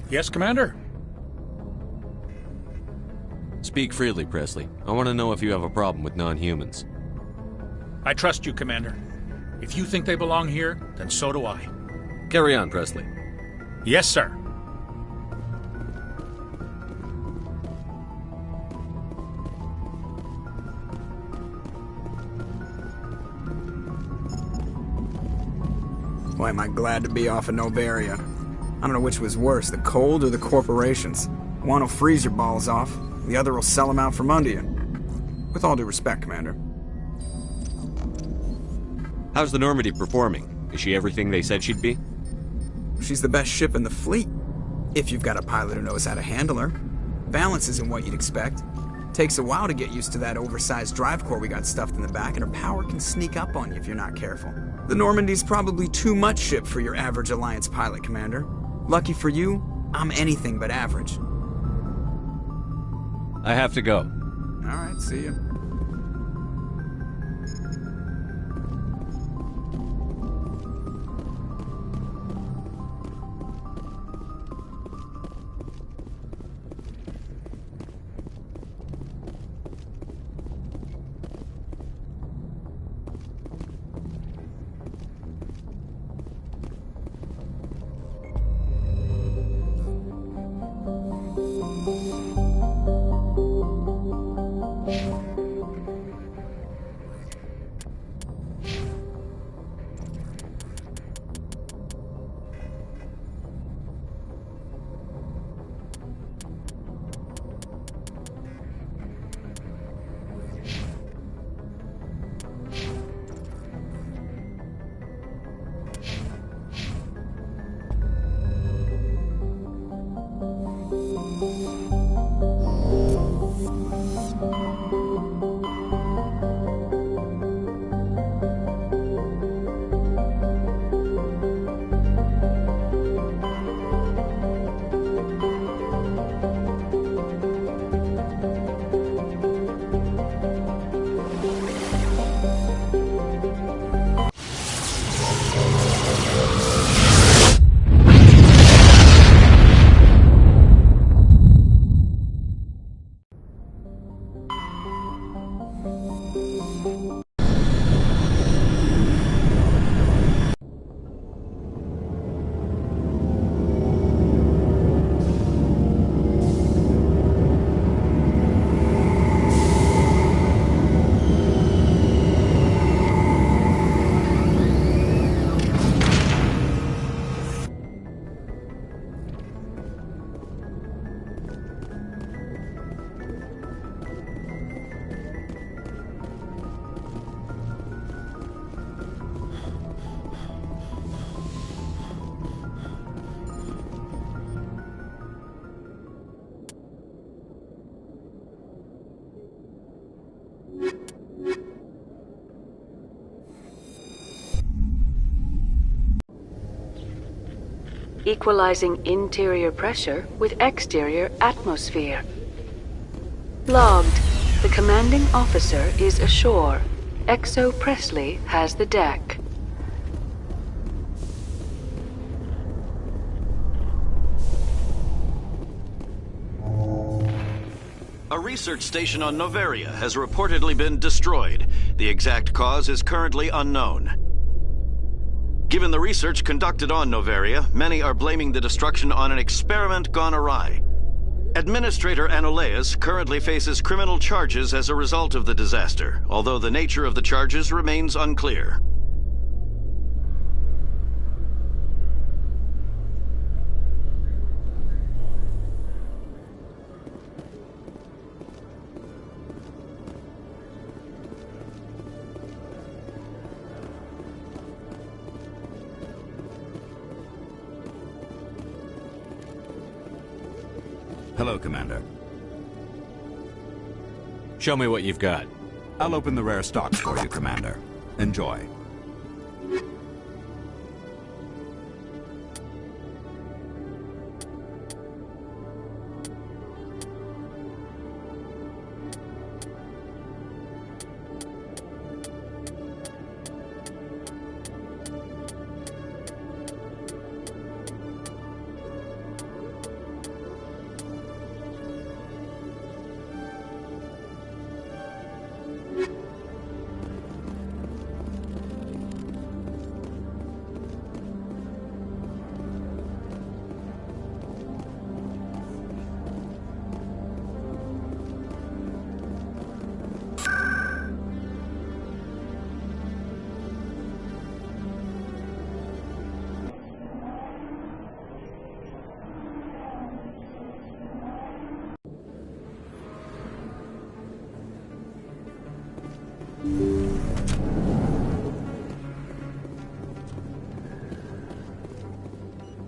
S: Yes, Commander?
B: Speak freely, Presley. I want to know if you have a problem with non-humans.
S: I trust you, Commander. If you think they belong here, then so do I.
B: Carry on, Presley.
S: Yes, sir.
J: Boy, am I glad to be off of Novaria. I don't know which was worse, the cold or the corporations. One will freeze your balls off, the other will sell them out from under you. With all due respect, Commander.
B: How's the Normandy performing? Is she everything they said she'd be?
J: She's the best ship in the fleet, if you've got a pilot who knows how to handle her. Balance isn't what you'd expect. Takes a while to get used to that oversized drive core we got stuffed in the back, and her power can sneak up on you if you're not careful. The Normandy's probably too much ship for your average Alliance pilot, Commander. Lucky for you, I'm anything but average.
B: I have to go.
J: Alright, see ya.
H: Equalizing interior pressure with exterior atmosphere. Logged. The commanding officer is ashore. Exo Presley has the deck.
T: A research station on Novaria has reportedly been destroyed. The exact cause is currently unknown. Given the research conducted on Novaria, many are blaming the destruction on an experiment gone awry. Administrator Anoleus currently faces criminal charges as a result of the disaster, although the nature of the charges remains unclear.
F: Hello, Commander.
B: Show me what you've got.
F: I'll open the rare stocks for you, Commander. Enjoy.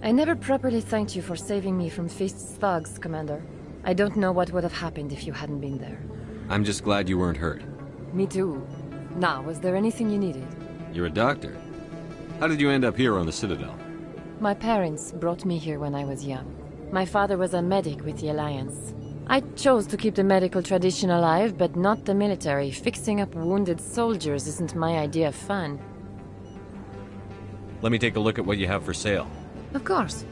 K: I never properly thanked you for saving me from Feast's thugs, Commander. I don't know what would have happened if you hadn't been there.
B: I'm just glad you weren't hurt.
K: Me too. Now, was there anything you needed?
B: You're a doctor. How did you end up here on the Citadel?
K: My parents brought me here when I was young. My father was a medic with the Alliance. I chose to keep the medical tradition alive, but not the military. Fixing up wounded soldiers isn't my idea of fun.
B: Let me take a look at what you have for sale.
K: Of course.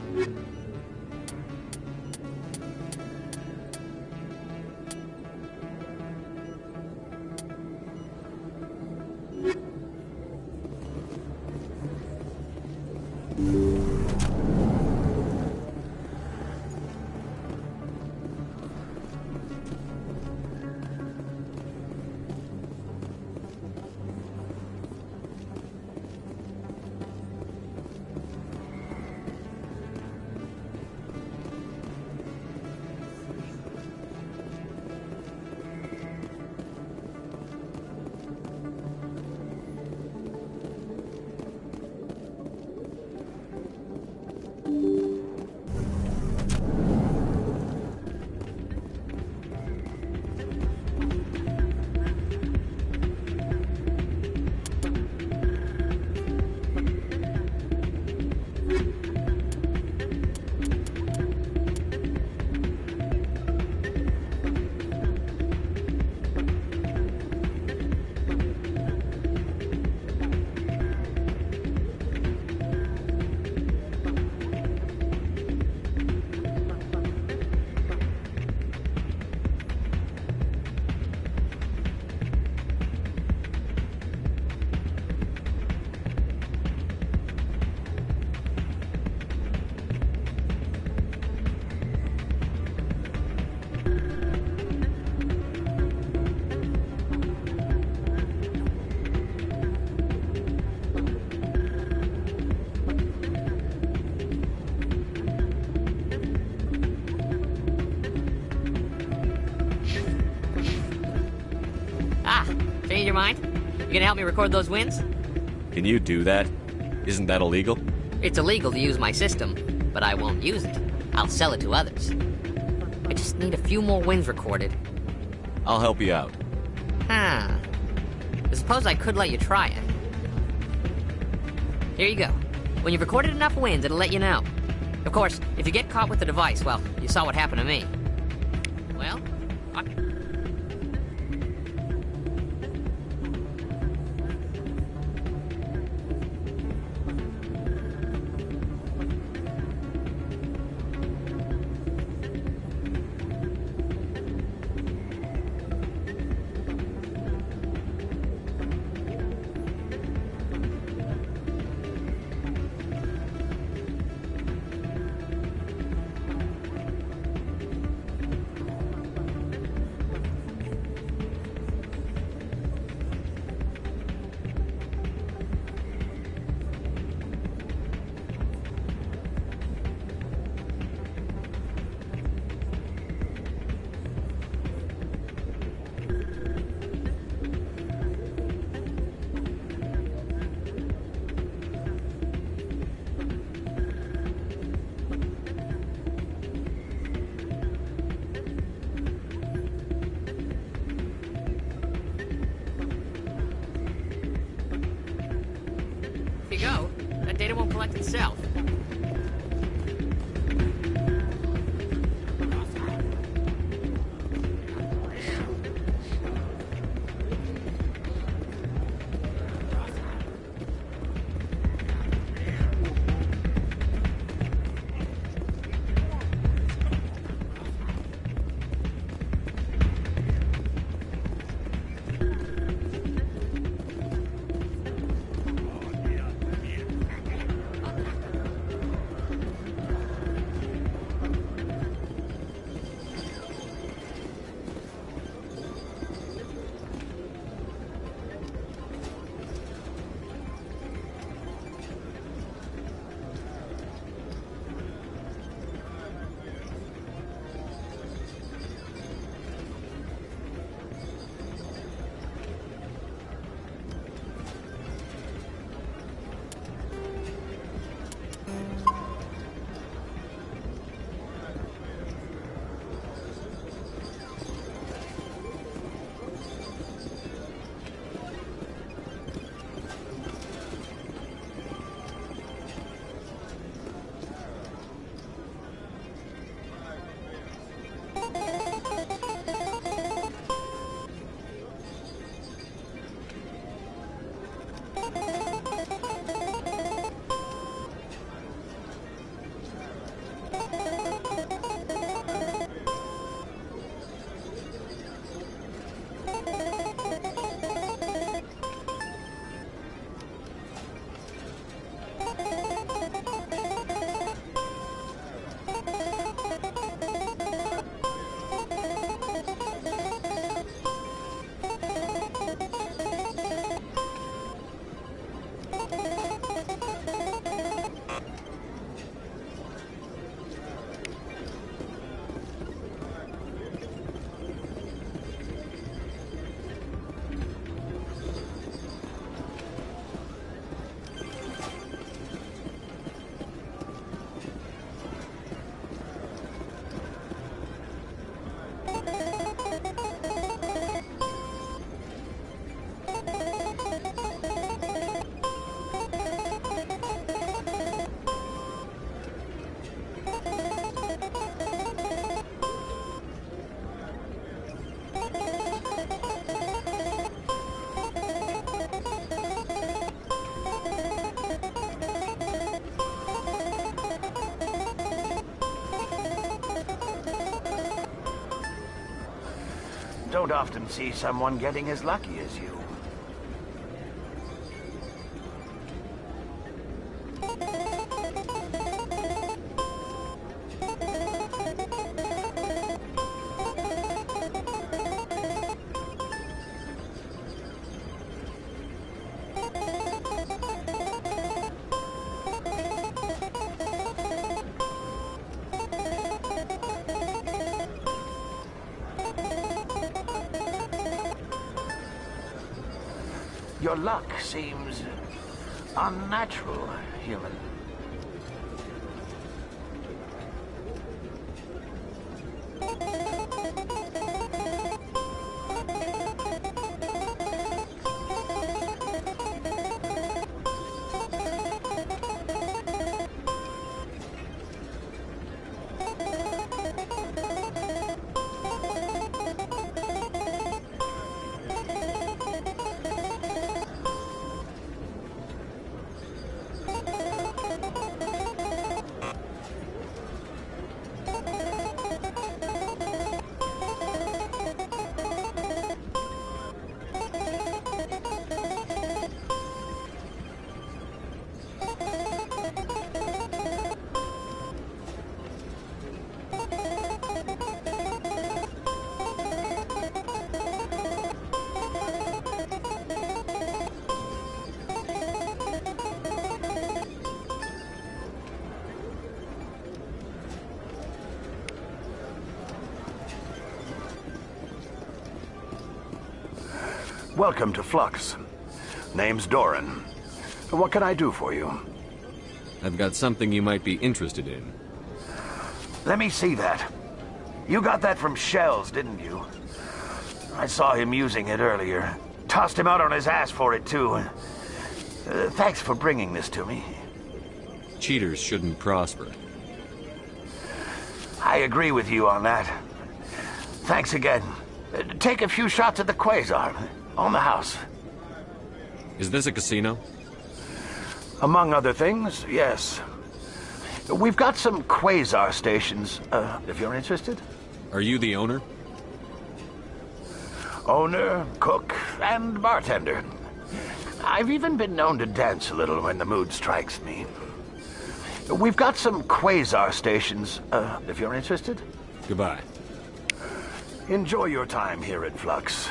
U: Change your mind? You gonna help me record those wins?
B: Can you do that? Isn't that illegal?
U: It's illegal to use my system, but I won't use it. I'll sell it to others. I just need a few more wins recorded.
B: I'll help you out.
U: Huh. I suppose I could let you try it. Here you go. When you've recorded enough wins, it'll let you know. Of course, if you get caught with the device, well, you saw what happened to me. Well, here you go. That data won't collect itself.
A: Don't often see someone getting as lucky as you. Your luck seems unnatural, human. Welcome to Flux. Name's Doran. What can I do for you?
B: I've got something you might be interested in.
A: Let me see that. You got that from Shells, didn't you? I saw him using it earlier. Tossed him out on his ass for it, too. Thanks for bringing this to me.
B: Cheaters shouldn't prosper.
A: I agree with you on that. Thanks again. Take a few shots at the Quasar. On the house.
B: Is this a casino?
A: Among other things, yes. We've got some Quasar stations, if you're interested.
B: Are you the owner?
A: Owner, cook, and bartender. I've even been known to dance a little when the mood strikes me. We've got some Quasar stations, if you're interested.
B: Goodbye.
A: Enjoy your time here at Flux.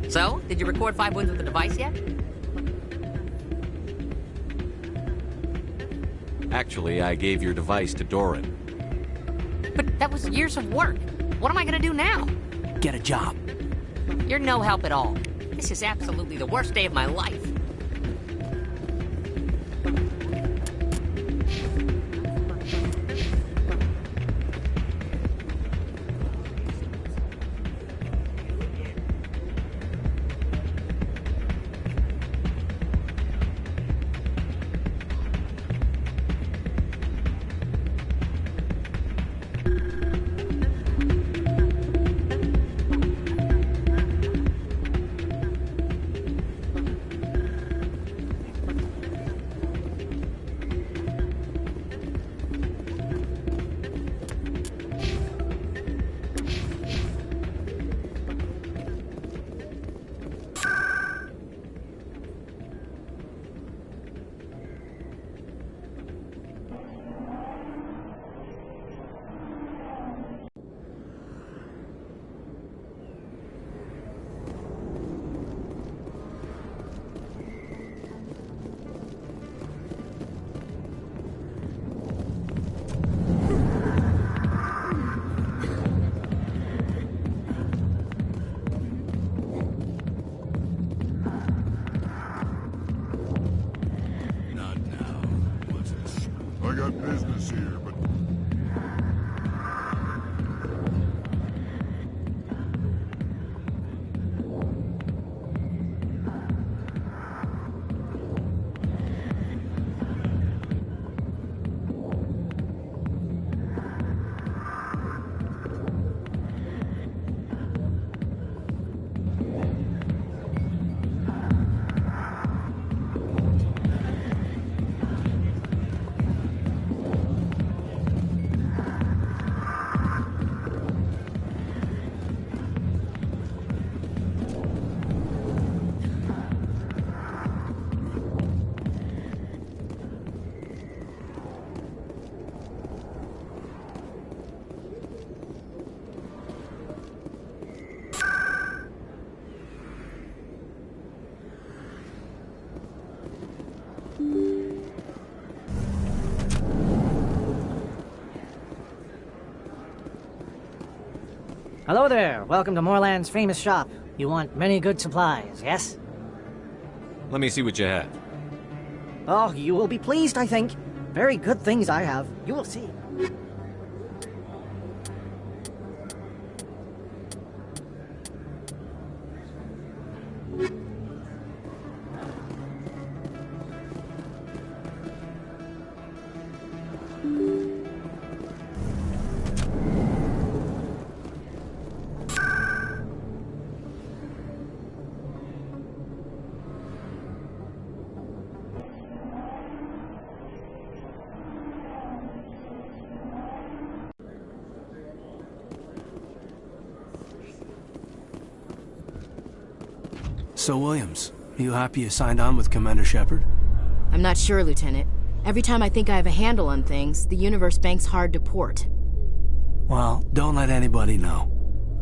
U: So, did you record 5 wins with the device yet?
B: Actually, I gave your device to Doran.
U: But that was years of work. What am I gonna do now?
M: Get a job.
U: You're no help at all. This is absolutely the worst day of my life.
E: Hello there. Welcome to Moorland's famous shop. You want many good supplies, yes?
B: Let me see what you have.
E: Oh, you will be pleased, I think. Very good things I have. You will see.
M: So, Williams, you happy you signed on with Commander Shepard?
I: I'm not sure, Lieutenant. Every time I think I have a handle on things, the universe banks hard to port.
M: Well, don't let anybody know.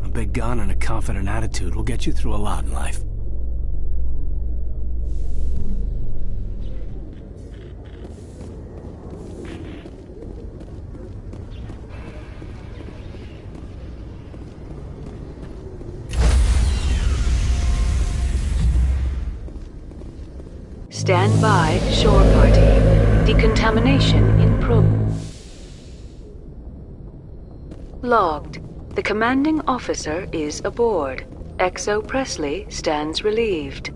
M: A big gun and a confident attitude will get you through a lot in life.
H: Stand by, shore party. Decontamination in Logged. The commanding officer is aboard. Exo Presley stands relieved.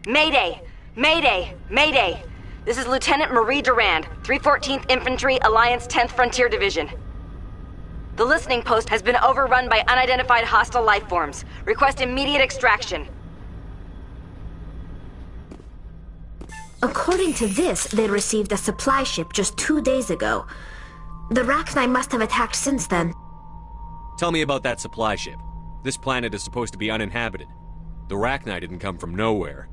G: Mayday! Mayday! Mayday! This is Lieutenant Marie Durand, 314th Infantry, Alliance 10th Frontier Division. The listening post has been overrun by unidentified hostile life forms. Request immediate extraction.
D: According to this, they received a supply ship just 2 days ago. The Rachni must have attacked since then.
B: Tell me about that supply ship. This planet is supposed to be uninhabited. The Rachni didn't come from nowhere.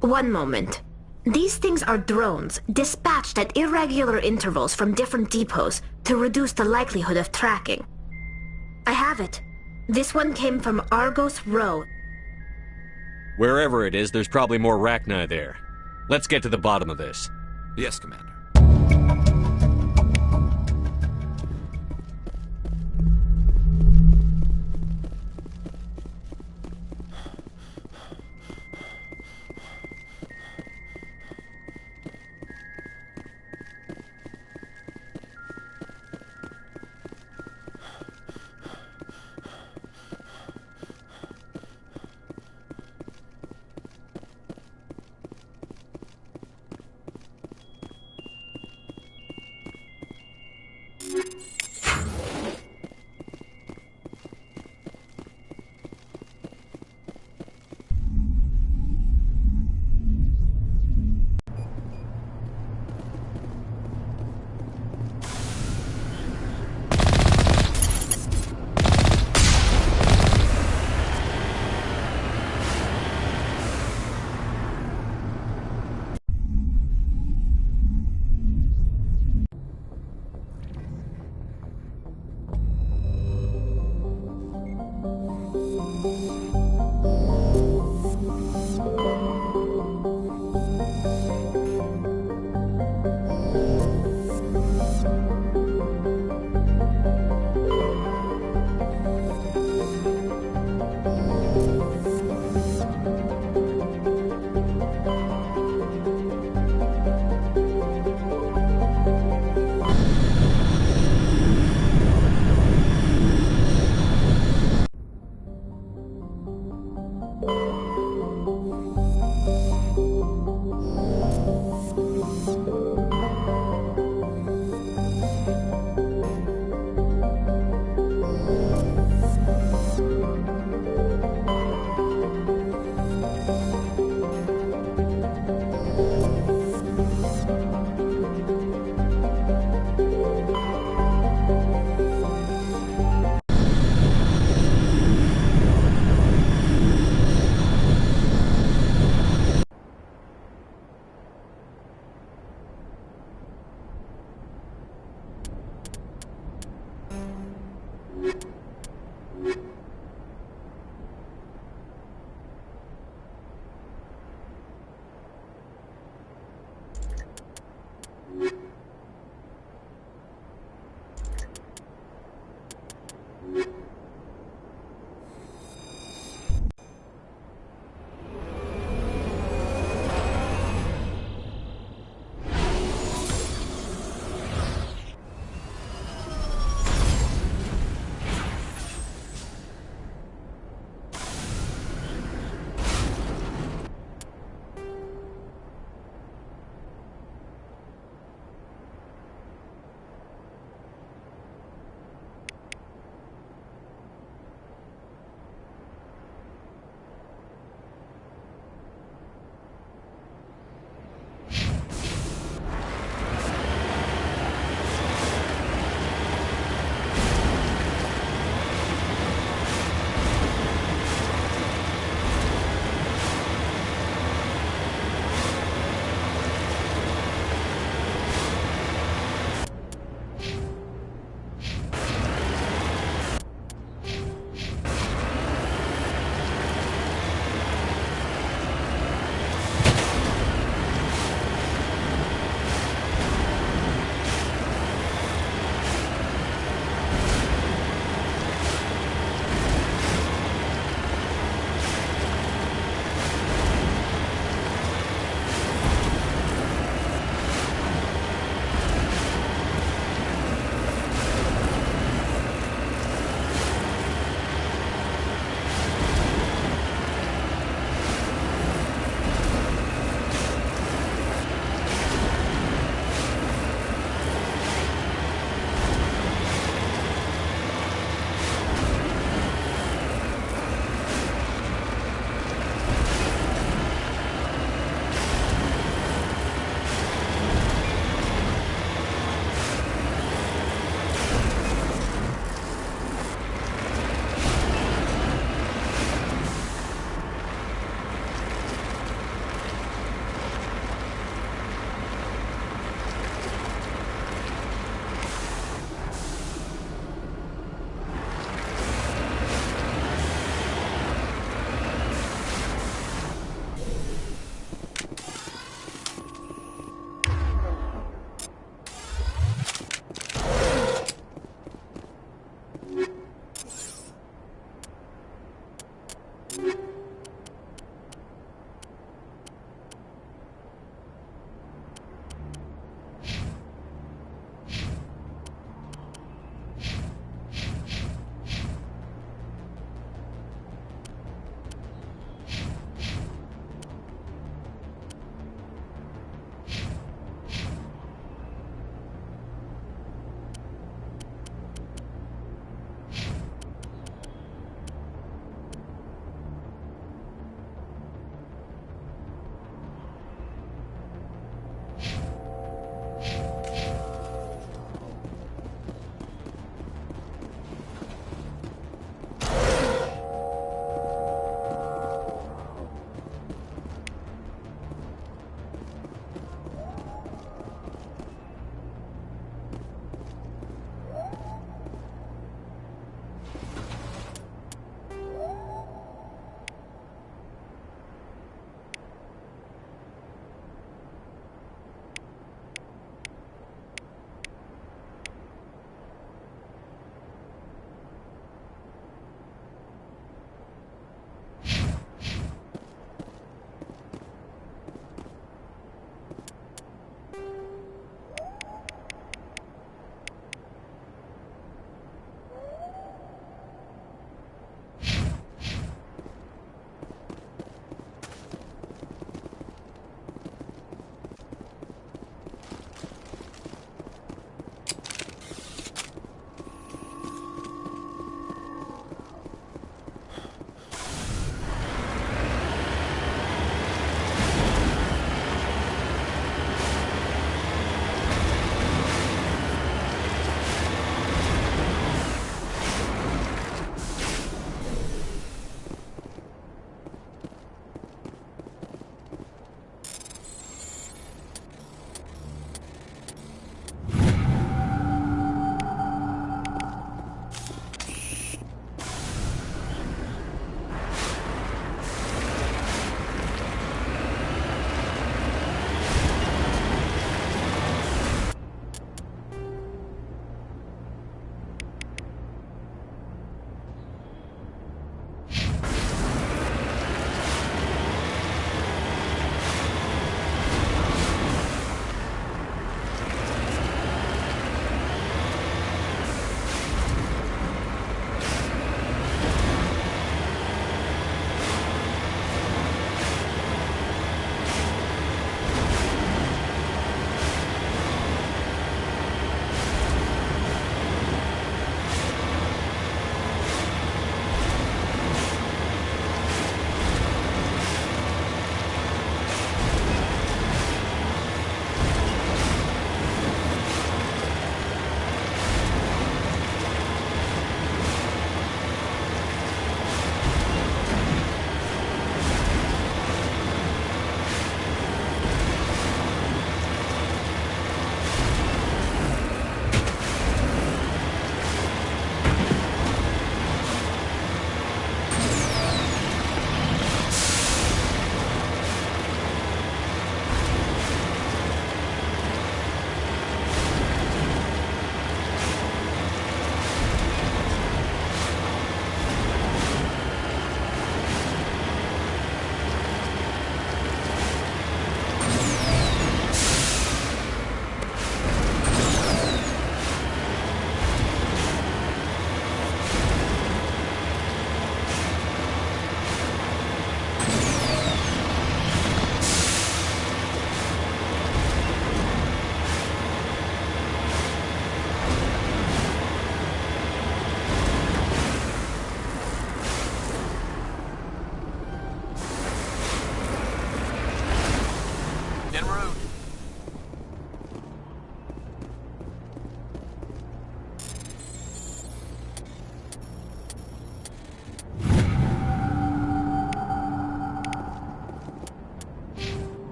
D: One moment. These things are drones, dispatched at irregular intervals from different depots to reduce the likelihood of tracking. I have it. This one came from Argos Row.
B: Wherever it is, there's probably more Rachni there. Let's get to the bottom of this.
P: Yes, Commander.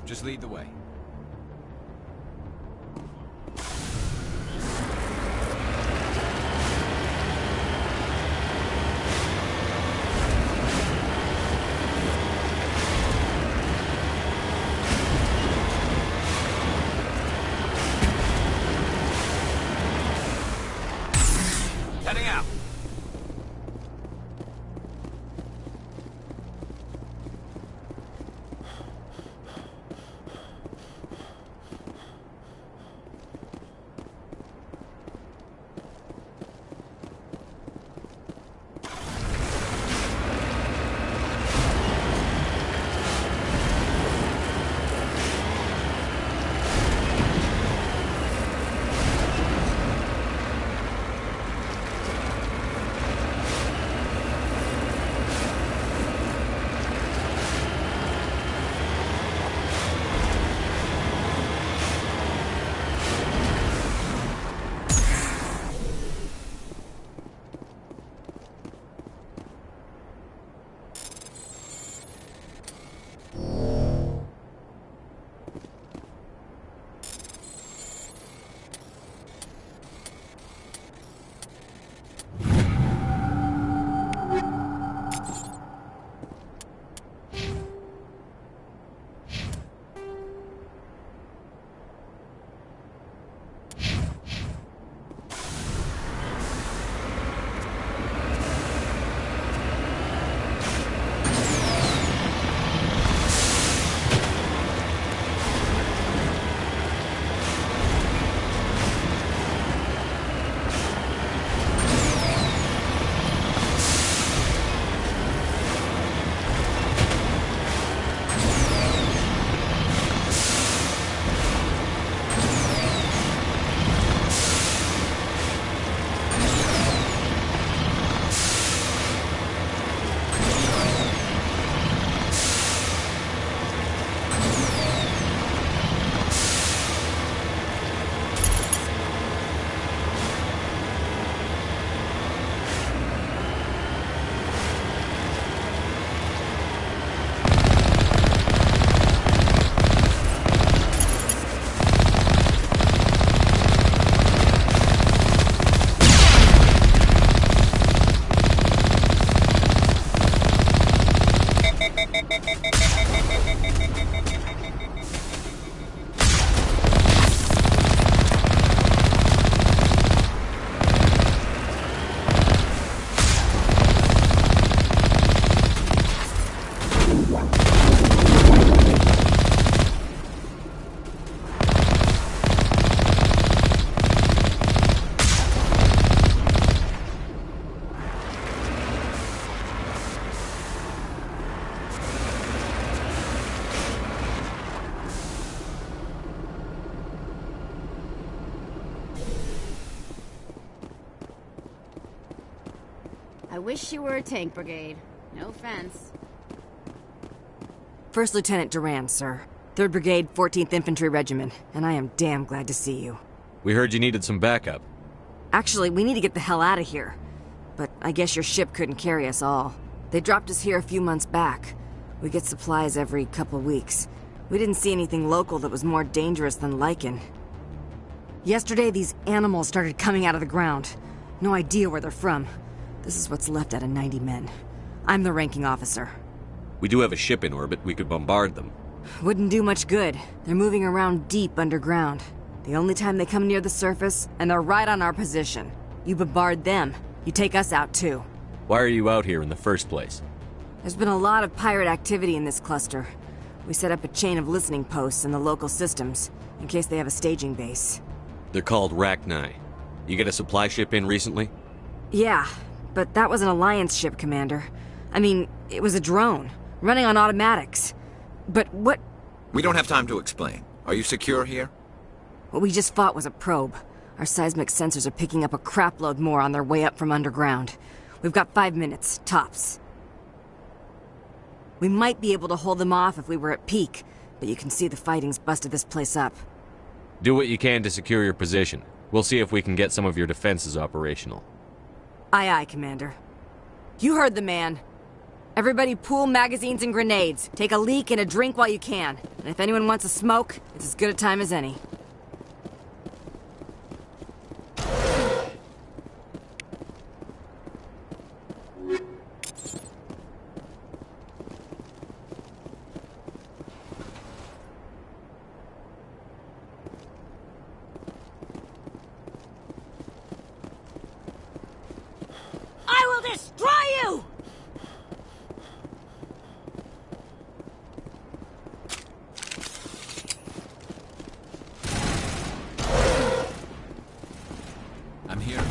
P: Just lead the way.
B: Heading out.
L: I wish you were a tank brigade. No offense.
U: First Lieutenant Durand, sir. 3rd Brigade, 14th Infantry Regiment, and I am damn glad to see you.
B: We heard you needed some backup.
U: Actually, we need to get the hell out of here. But I guess your ship couldn't carry us all. They dropped us here a few months back. We get supplies every couple weeks. We didn't see anything local that was more dangerous than lichen. Yesterday, these animals started coming out of the ground. No idea where they're from. This is what's left out of 90 men. I'm the ranking officer.
B: We do have a ship in orbit. We could bombard them.
U: Wouldn't do much good. They're moving around deep underground. The only time they come near the surface, and they're right on our position. You bombard them. You take us out too.
B: Why are you out here in the first place?
U: There's been a lot of pirate activity in this cluster. We set up a chain of listening posts in the local systems, in case they have a staging base.
B: They're called Rachni. You get a supply ship in recently?
U: Yeah, but that was an Alliance ship, Commander. I mean, it was a drone, running on automatics. But what...
V: We don't have time to explain. Are you secure here?
U: What we just fought was a probe. Our seismic sensors are picking up a crapload more on their way up from underground. We've got 5 minutes, tops. We might be able to hold them off if we were at peak, but you can see the fighting's busted this place up.
B: Do what you can to secure your position. We'll see if we can get some of your defenses operational.
U: Aye, aye, Commander. You heard the man. Everybody pool magazines and grenades. Take a leak and a drink while you can. And if anyone wants a smoke, it's as good a time as any.
R: I will destroy you!
V: I'm here.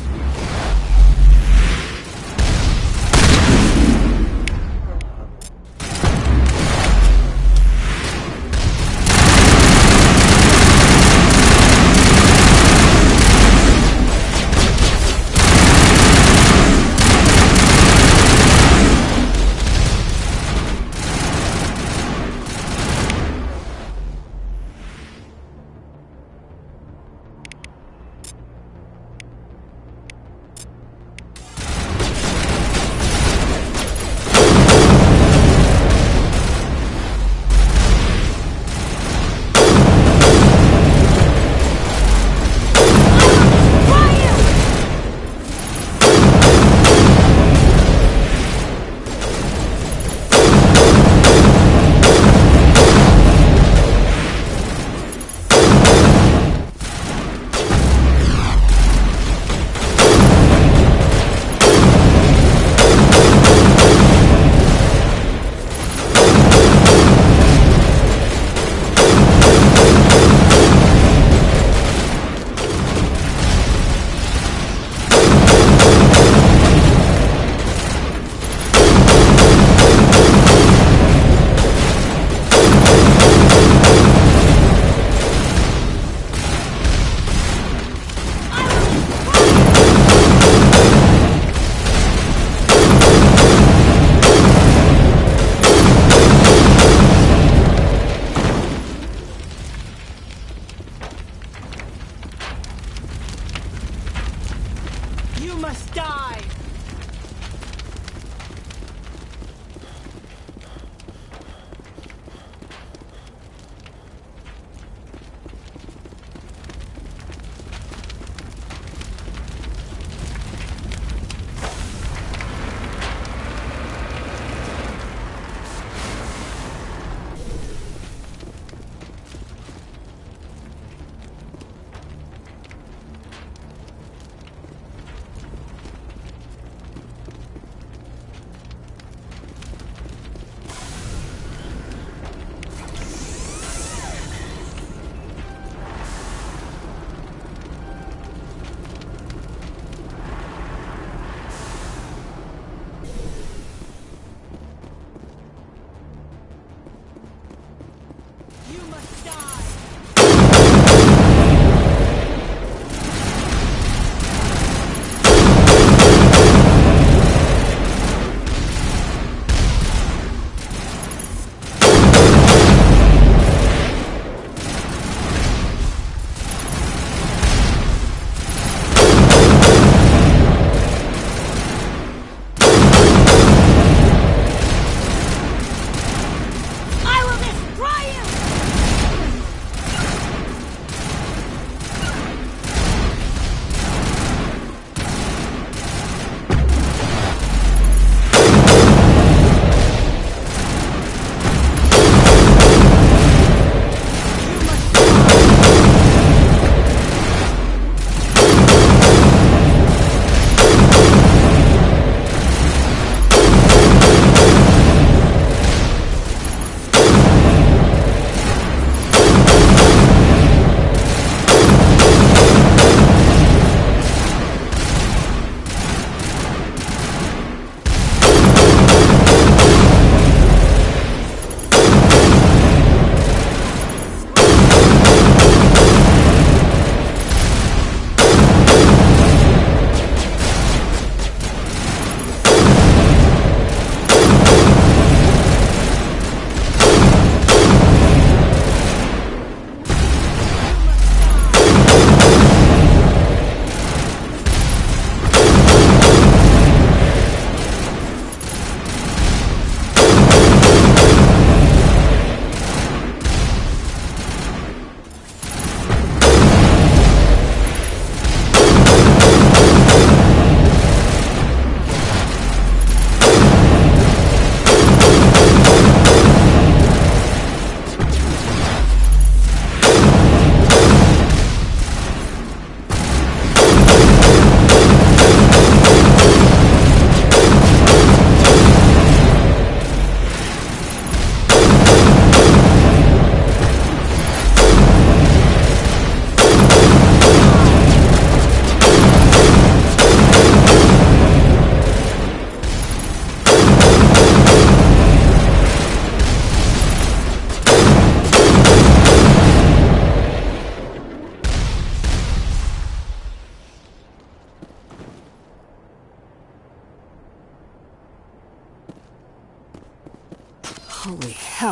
R: You must die!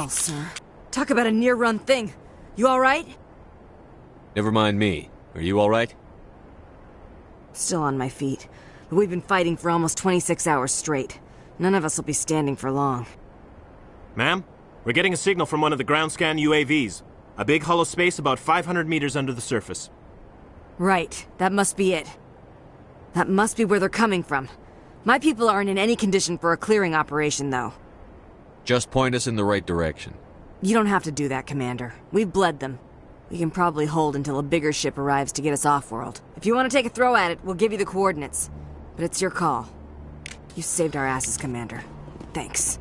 U: Well, sir. Talk about a near-run thing. You alright?
B: Never mind me. Are you alright?
U: Still on my feet. But we've been fighting for almost 26 hours straight. None of us will be standing for long.
C: Ma'am, we're getting a signal from one of the ground scan UAVs. A big hollow space about 500 meters under the surface.
U: Right. That must be it. That must be where they're coming from. My people aren't in any condition for a clearing operation, though.
B: Just point us in the right direction.
U: You don't have to do that, Commander. We've bled them. We can probably hold until a bigger ship arrives to get us off-world. If you want to take a throw at it, we'll give you the coordinates. But it's your call. You saved our asses, Commander. Thanks.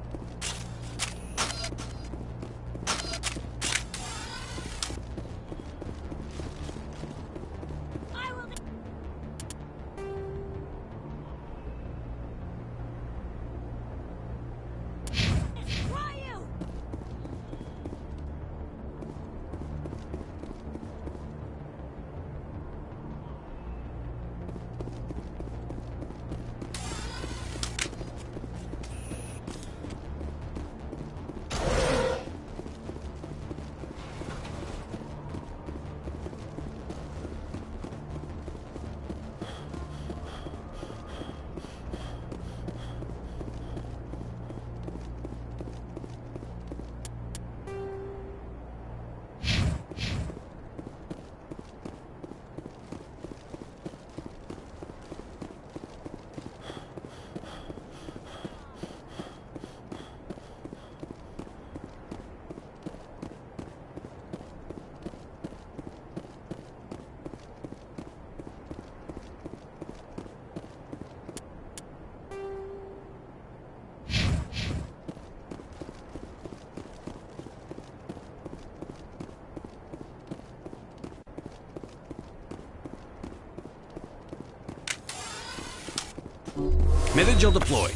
C: Metagel deployed.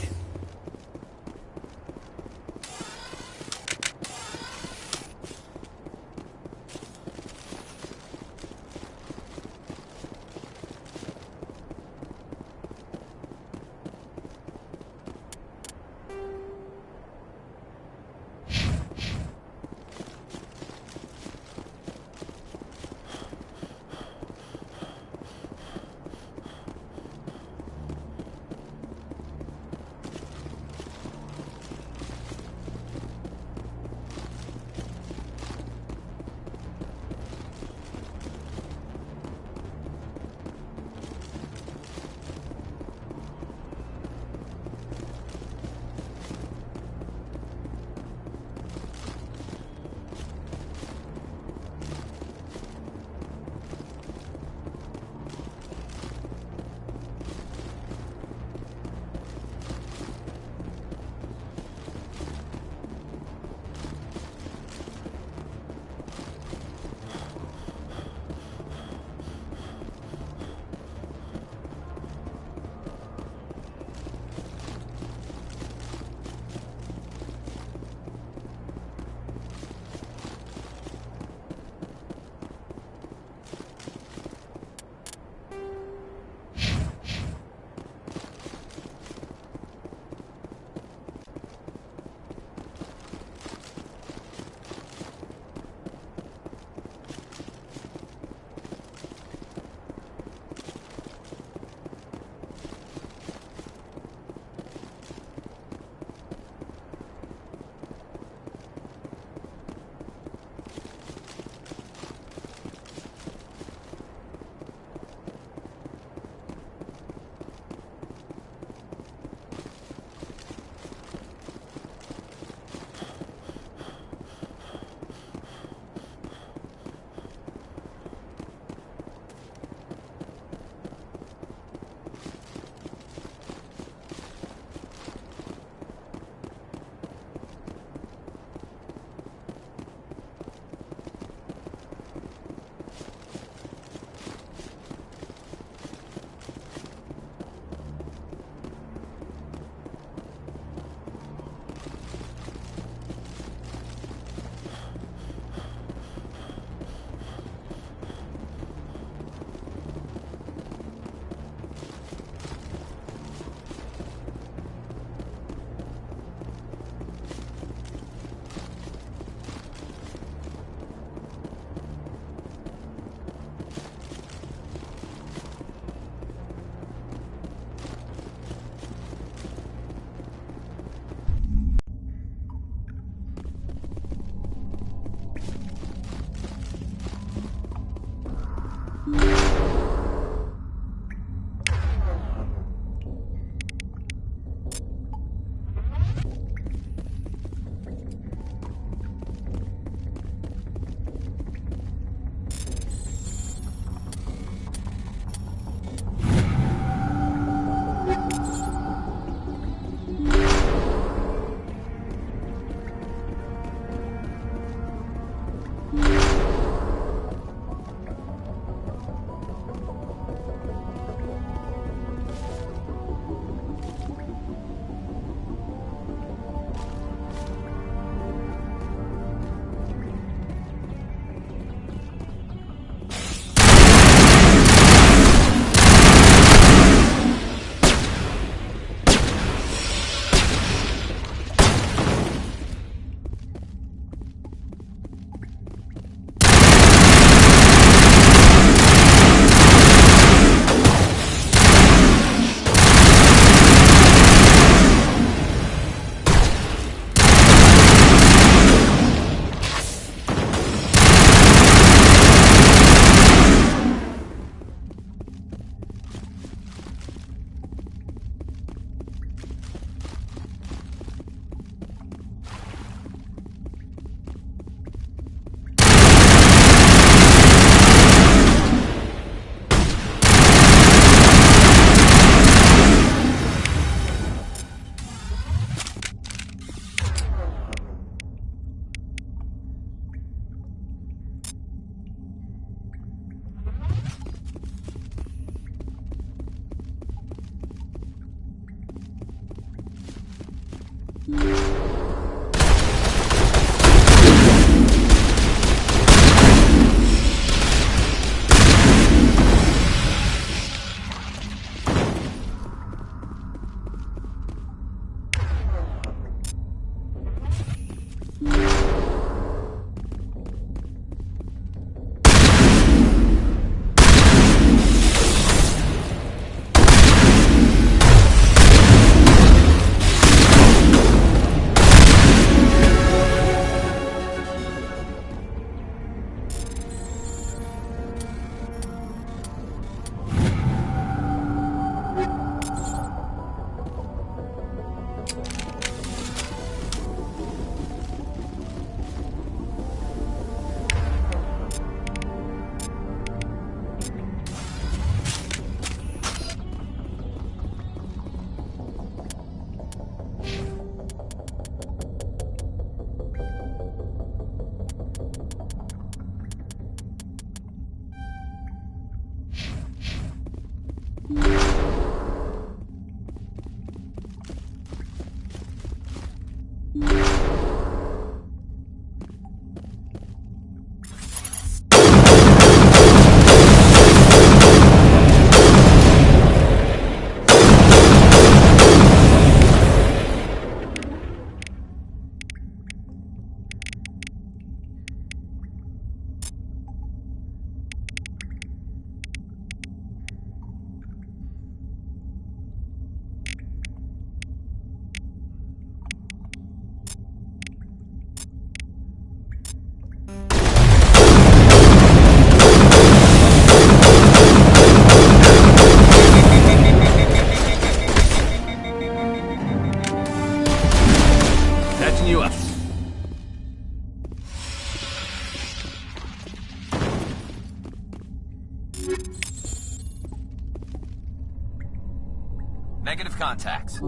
P: Negative contacts.